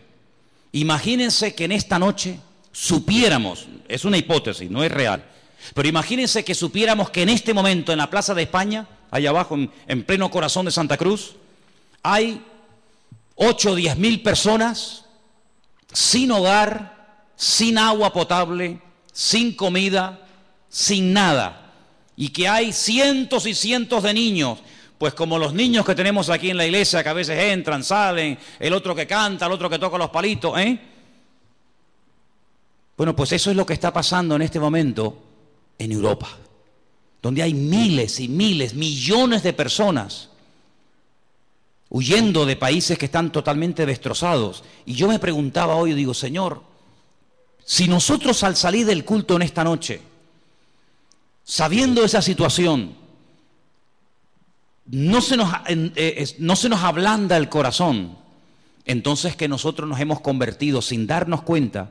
Imagínense que en esta noche supiéramos, es una hipótesis, no es real, pero imagínense que supiéramos que en este momento en la Plaza de España, allá abajo en pleno corazón de Santa Cruz, hay 8 o 10 mil personas sin hogar, sin agua potable, sin comida, sin nada, y que hay cientos y cientos de niños, pues como los niños que tenemos aquí en la iglesia, que a veces entran, salen, el otro que canta, el otro que toca los palitos, Bueno, pues eso es lo que está pasando en este momento en Europa, donde hay miles y miles, millones de personas huyendo de países que están totalmente destrozados. Y yo me preguntaba hoy, digo, Señor, si nosotros al salir del culto en esta noche sabiendo esa situación, no se nos ablanda el corazón, entonces que nosotros nos hemos convertido sin darnos cuenta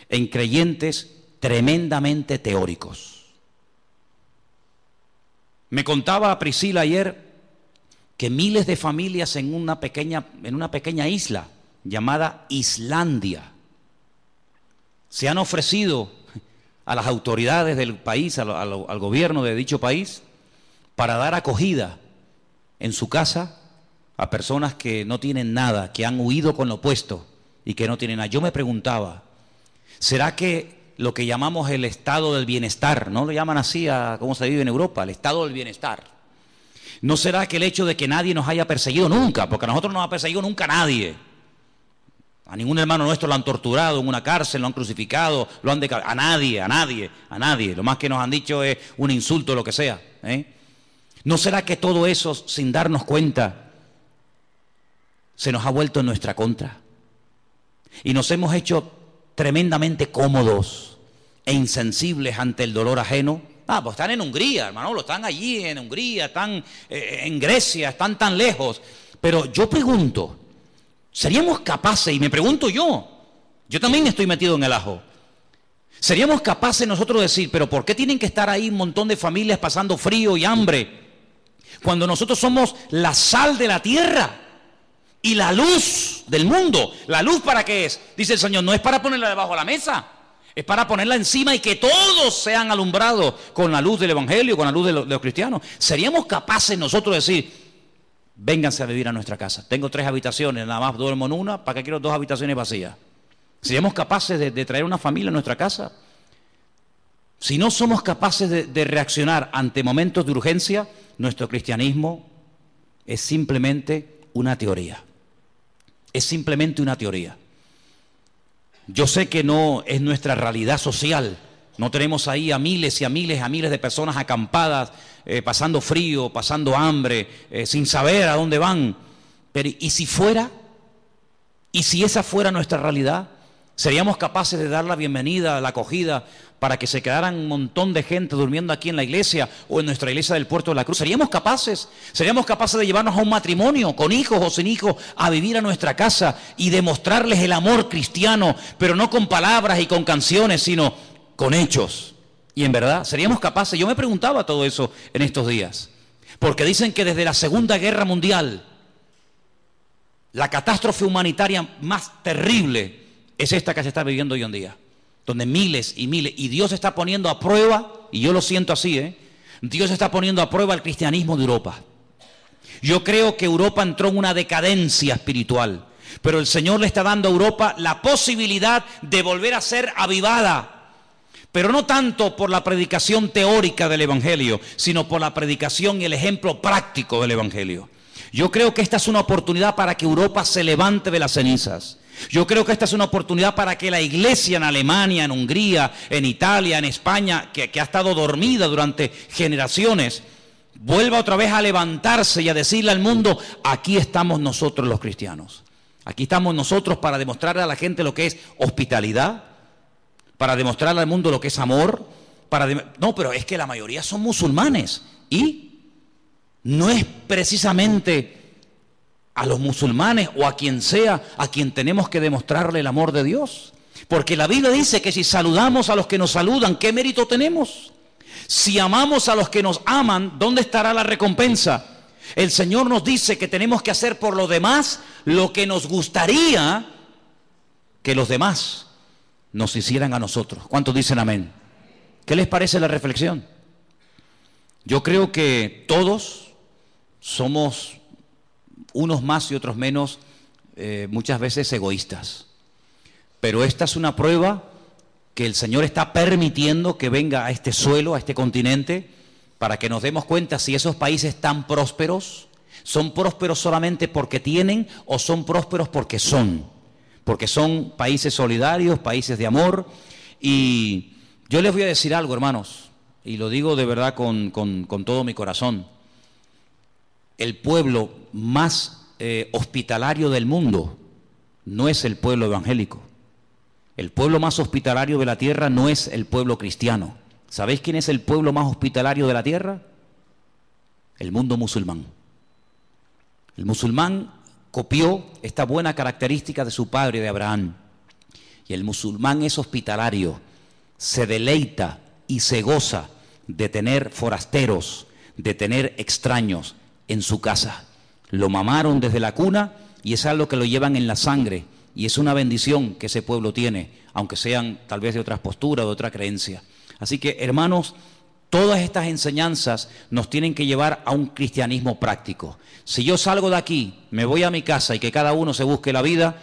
en creyentes tremendamente teóricos. Me contaba Priscila ayer que miles de familias en una pequeña isla llamada Islandia se han ofrecido a las autoridades del país, al gobierno de dicho país, para dar acogida en su casa a personas que no tienen nada, que han huido con lo opuesto y que no tienen nada. Yo me preguntaba, ¿será que lo que llamamos el estado del bienestar, no lo llaman así a cómo se vive en Europa, el estado del bienestar? ¿No será que el hecho de que nadie nos haya perseguido nunca, porque a nosotros no nos ha perseguido nunca nadie? A ningún hermano nuestro lo han torturado en una cárcel, lo han crucificado, a nadie. Lo más que nos han dicho es un insulto, lo que sea, ¿eh? ¿No será que todo eso, sin darnos cuenta, se nos ha vuelto en nuestra contra? Y nos hemos hecho tremendamente cómodos e insensibles ante el dolor ajeno. Pues están en Hungría, hermano, están allí en Hungría, están en Grecia, están tan lejos. Pero yo pregunto, ¿seríamos capaces, y me pregunto yo también estoy metido en el ajo, ¿seríamos capaces nosotros de decir, pero por qué tienen que estar ahí un montón de familias pasando frío y hambre, cuando nosotros somos la sal de la tierra y la luz del mundo? ¿La luz para qué es? Dice el Señor, no es para ponerla debajo de la mesa, es para ponerla encima y que todos sean alumbrados con la luz del Evangelio, con la luz de los cristianos. ¿Seríamos capaces nosotros de decir, vénganse a vivir a nuestra casa? Tengo 3 habitaciones, nada más duermo en una, ¿para qué quiero 2 habitaciones vacías? ¿Seríamos capaces de traer una familia a nuestra casa? Si no somos capaces de reaccionar ante momentos de urgencia, nuestro cristianismo es simplemente una teoría. Es simplemente una teoría. Yo sé que no es nuestra realidad social. No tenemos ahí a miles y a miles de personas acampadas, pasando frío, pasando hambre, sin saber a dónde van. Pero ¿y si fuera? ¿Y si esa fuera nuestra realidad? ¿Seríamos capaces de dar la bienvenida, la acogida, para que se quedaran un montón de gente durmiendo aquí en la iglesia o en nuestra iglesia del Puerto de la Cruz? ¿Seríamos capaces? ¿Seríamos capaces de llevarnos a un matrimonio, con hijos o sin hijos, a vivir a nuestra casa y demostrarles el amor cristiano, pero no con palabras y con canciones, sino con hechos? Y en verdad, ¿seríamos capaces? Yo me preguntaba todo eso en estos días, porque dicen que desde la Segunda Guerra Mundial, la catástrofe humanitaria más terrible es esta que se está viviendo hoy en día, donde miles y miles, y Dios está poniendo a prueba, y yo lo siento así, Dios está poniendo a prueba el cristianismo de Europa. Yo creo que Europa entró en una decadencia espiritual, pero el Señor le está dando a Europa la posibilidad de volver a ser avivada, pero no tanto por la predicación teórica del Evangelio, sino por la predicación y el ejemplo práctico del Evangelio. Yo creo que esta es una oportunidad para que Europa se levante de las cenizas. Yo creo que esta es una oportunidad para que la iglesia en Alemania, en Hungría, en Italia, en España, que ha estado dormida durante generaciones, vuelva otra vez a levantarse y a decirle al mundo, aquí estamos nosotros los cristianos. Aquí estamos nosotros para demostrarle a la gente lo que es hospitalidad, para demostrarle al mundo lo que es amor. No, pero es que la mayoría son musulmanes y no es precisamente a los musulmanes o a quien sea a quien tenemos que demostrarle el amor de Dios. Porque la Biblia dice que si saludamos a los que nos saludan, ¿qué mérito tenemos? Si amamos a los que nos aman, ¿dónde estará la recompensa? El Señor nos dice que tenemos que hacer por los demás lo que nos gustaría que los demás nos hicieran a nosotros. ¿Cuántos dicen amén? ¿Qué les parece la reflexión? Yo creo que todos somos, unos más y otros menos, muchas veces egoístas. Pero esta es una prueba que el Señor está permitiendo que venga a este suelo, a este continente, para que nos demos cuenta si esos países tan prósperos, ¿son prósperos solamente porque tienen o son prósperos porque son? Porque son países solidarios, países de amor. Y yo les voy a decir algo, hermanos, y lo digo de verdad con todo mi corazón. El pueblo más hospitalario del mundo no es el pueblo evangélico. El pueblo más hospitalario de la tierra no es el pueblo cristiano, ¿Sabéis quién es el pueblo más hospitalario de la tierra? El mundo musulmán. El musulmán copió esta buena característica de su padre, de Abraham. Y el musulmán es hospitalario, se deleita y se goza de tener forasteros, de tener extraños en su casa. Lo mamaron desde la cuna y es algo que lo llevan en la sangre. Y es una bendición que ese pueblo tiene, aunque sean tal vez de otras posturas, de otra creencia. Así que, hermanos, todas estas enseñanzas nos tienen que llevar a un cristianismo práctico. Si yo salgo de aquí, me voy a mi casa y que cada uno se busque la vida,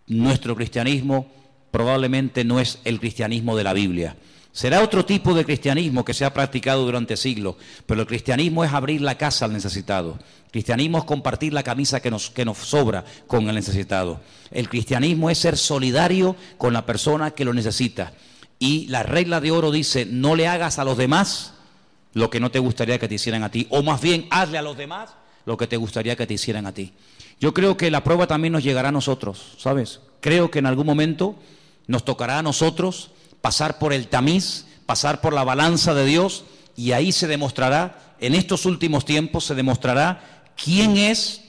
nuestro cristianismo probablemente no es el cristianismo de la Biblia. Será otro tipo de cristianismo que se ha practicado durante siglos, pero el cristianismo es abrir la casa al necesitado. El cristianismo es compartir la camisa que nos sobra con el necesitado. El cristianismo es ser solidario con la persona que lo necesita. Y la regla de oro dice, no le hagas a los demás lo que no te gustaría que te hicieran a ti, o más bien hazle a los demás lo que te gustaría que te hicieran a ti. Yo creo que la prueba también nos llegará a nosotros, ¿sabes? Creo que en algún momento nos tocará a nosotros pasar por el tamiz, pasar por la balanza de Dios, y ahí se demostrará, en estos últimos tiempos se demostrará quién es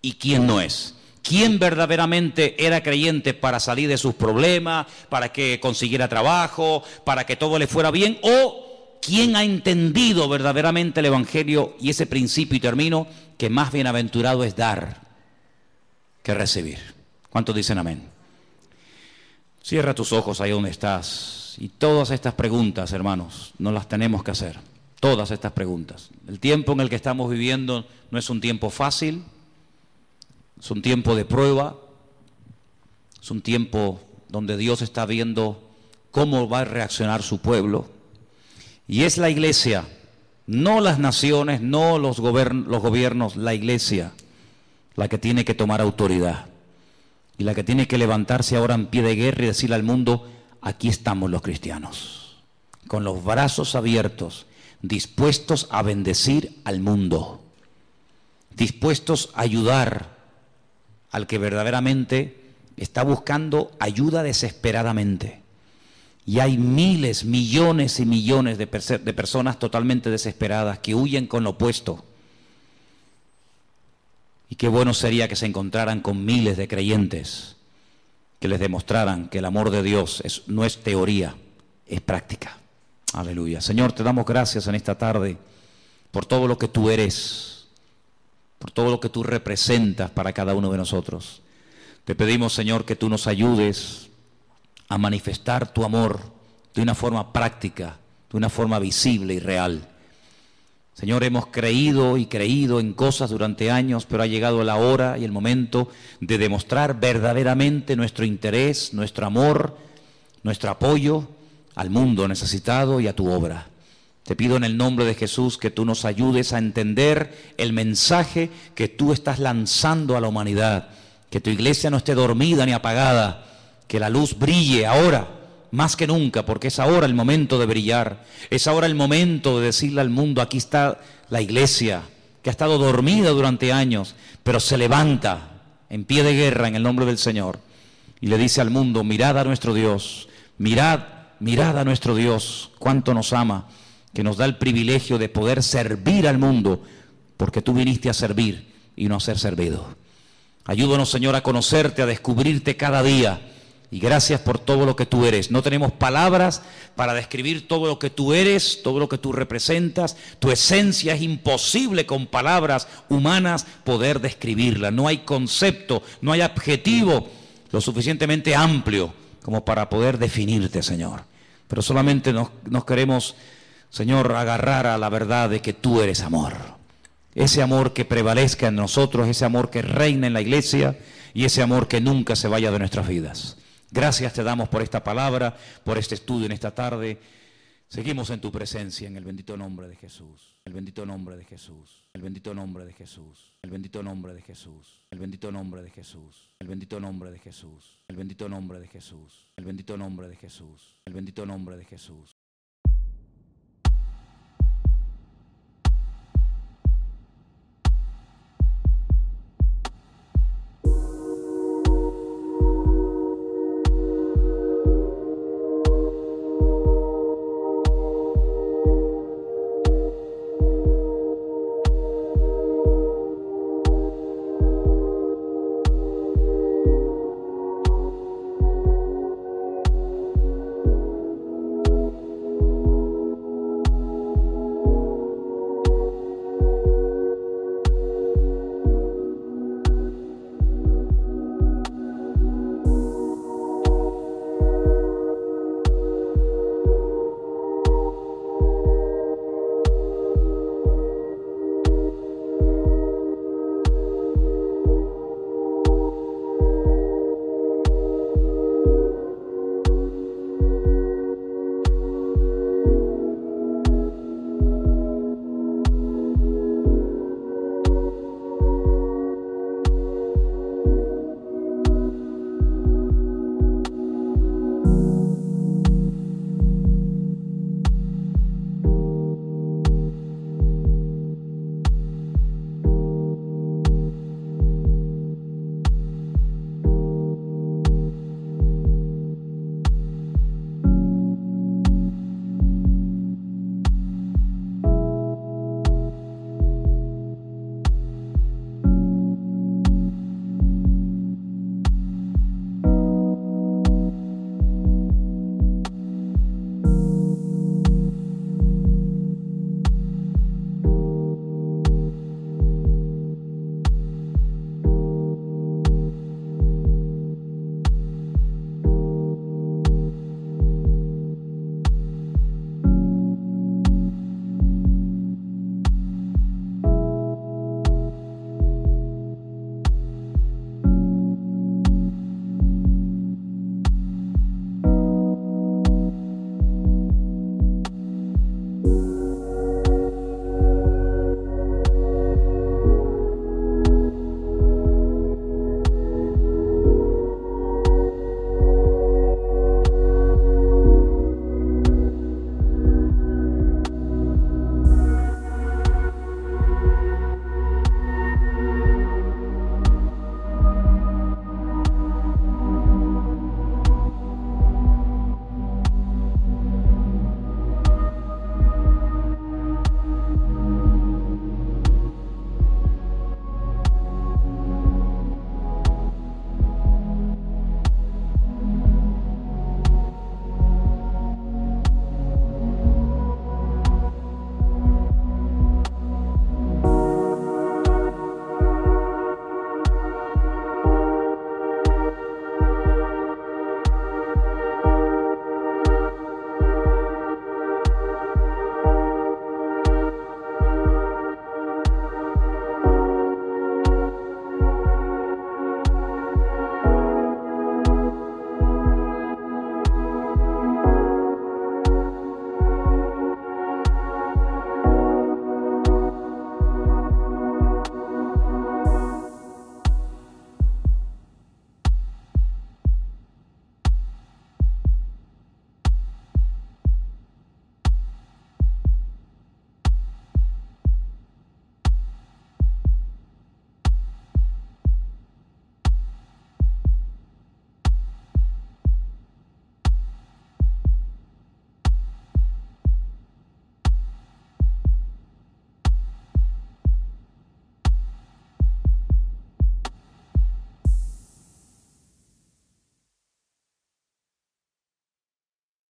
y quién no es. Quién verdaderamente era creyente para salir de sus problemas, para que consiguiera trabajo, para que todo le fuera bien, o quién ha entendido verdaderamente el Evangelio y ese principio, y termino, que más bienaventurado es dar que recibir. ¿Cuántos dicen amén? Cierra tus ojos ahí donde estás. Y todas estas preguntas, hermanos, nos las tenemos que hacer. Todas estas preguntas. El tiempo en el que estamos viviendo no es un tiempo fácil. Es un tiempo de prueba. Es un tiempo donde Dios está viendo cómo va a reaccionar su pueblo. Y es la iglesia, no las naciones, no los gobiernos, la iglesia, la que tiene que tomar autoridad. Y la que tiene que levantarse ahora en pie de guerra y decirle al mundo, aquí estamos los cristianos, con los brazos abiertos, dispuestos a bendecir al mundo, dispuestos a ayudar al que verdaderamente está buscando ayuda desesperadamente. Y hay miles, millones y millones de personas totalmente desesperadas que huyen con lo opuesto. Y qué bueno sería que se encontraran con miles de creyentes que les demostraran que el amor de Dios no es teoría, es práctica. Aleluya. Señor, te damos gracias en esta tarde por todo lo que tú eres, por todo lo que tú representas para cada uno de nosotros. Te pedimos, Señor, que tú nos ayudes a manifestar tu amor de una forma práctica, de una forma visible y real. Señor, hemos creído y creído en cosas durante años, pero ha llegado la hora y el momento de demostrar verdaderamente nuestro interés, nuestro amor, nuestro apoyo al mundo necesitado y a tu obra. Te pido en el nombre de Jesús que tú nos ayudes a entender el mensaje que tú estás lanzando a la humanidad, que tu iglesia no esté dormida ni apagada, que la luz brille ahora, más que nunca, porque es ahora el momento de brillar, es ahora el momento de decirle al mundo, aquí está la iglesia, que ha estado dormida durante años, pero se levanta en pie de guerra en el nombre del Señor, y le dice al mundo, mirad a nuestro Dios, mirad a nuestro Dios, cuánto nos ama, que nos da el privilegio de poder servir al mundo, porque tú viniste a servir y no a ser servido. Ayúdanos, Señor, a conocerte, a descubrirte cada día. Y gracias por todo lo que tú eres. No tenemos palabras para describir todo lo que tú eres, todo lo que tú representas. Tu esencia es imposible con palabras humanas poder describirla. No hay concepto, no hay adjetivo lo suficientemente amplio como para poder definirte, Señor. Pero solamente nos queremos, Señor, agarrar a la verdad de que tú eres amor. Ese amor que prevalezca en nosotros, ese amor que reina en la iglesia y ese amor que nunca se vaya de nuestras vidas. Gracias te damos por esta palabra, por este estudio en esta tarde. Seguimos en tu presencia en el bendito nombre de Jesús. El bendito nombre de Jesús. El bendito nombre de Jesús. El bendito nombre de Jesús. El bendito nombre de Jesús. El bendito nombre de Jesús. El bendito nombre de Jesús. El bendito nombre de Jesús. El bendito nombre de Jesús.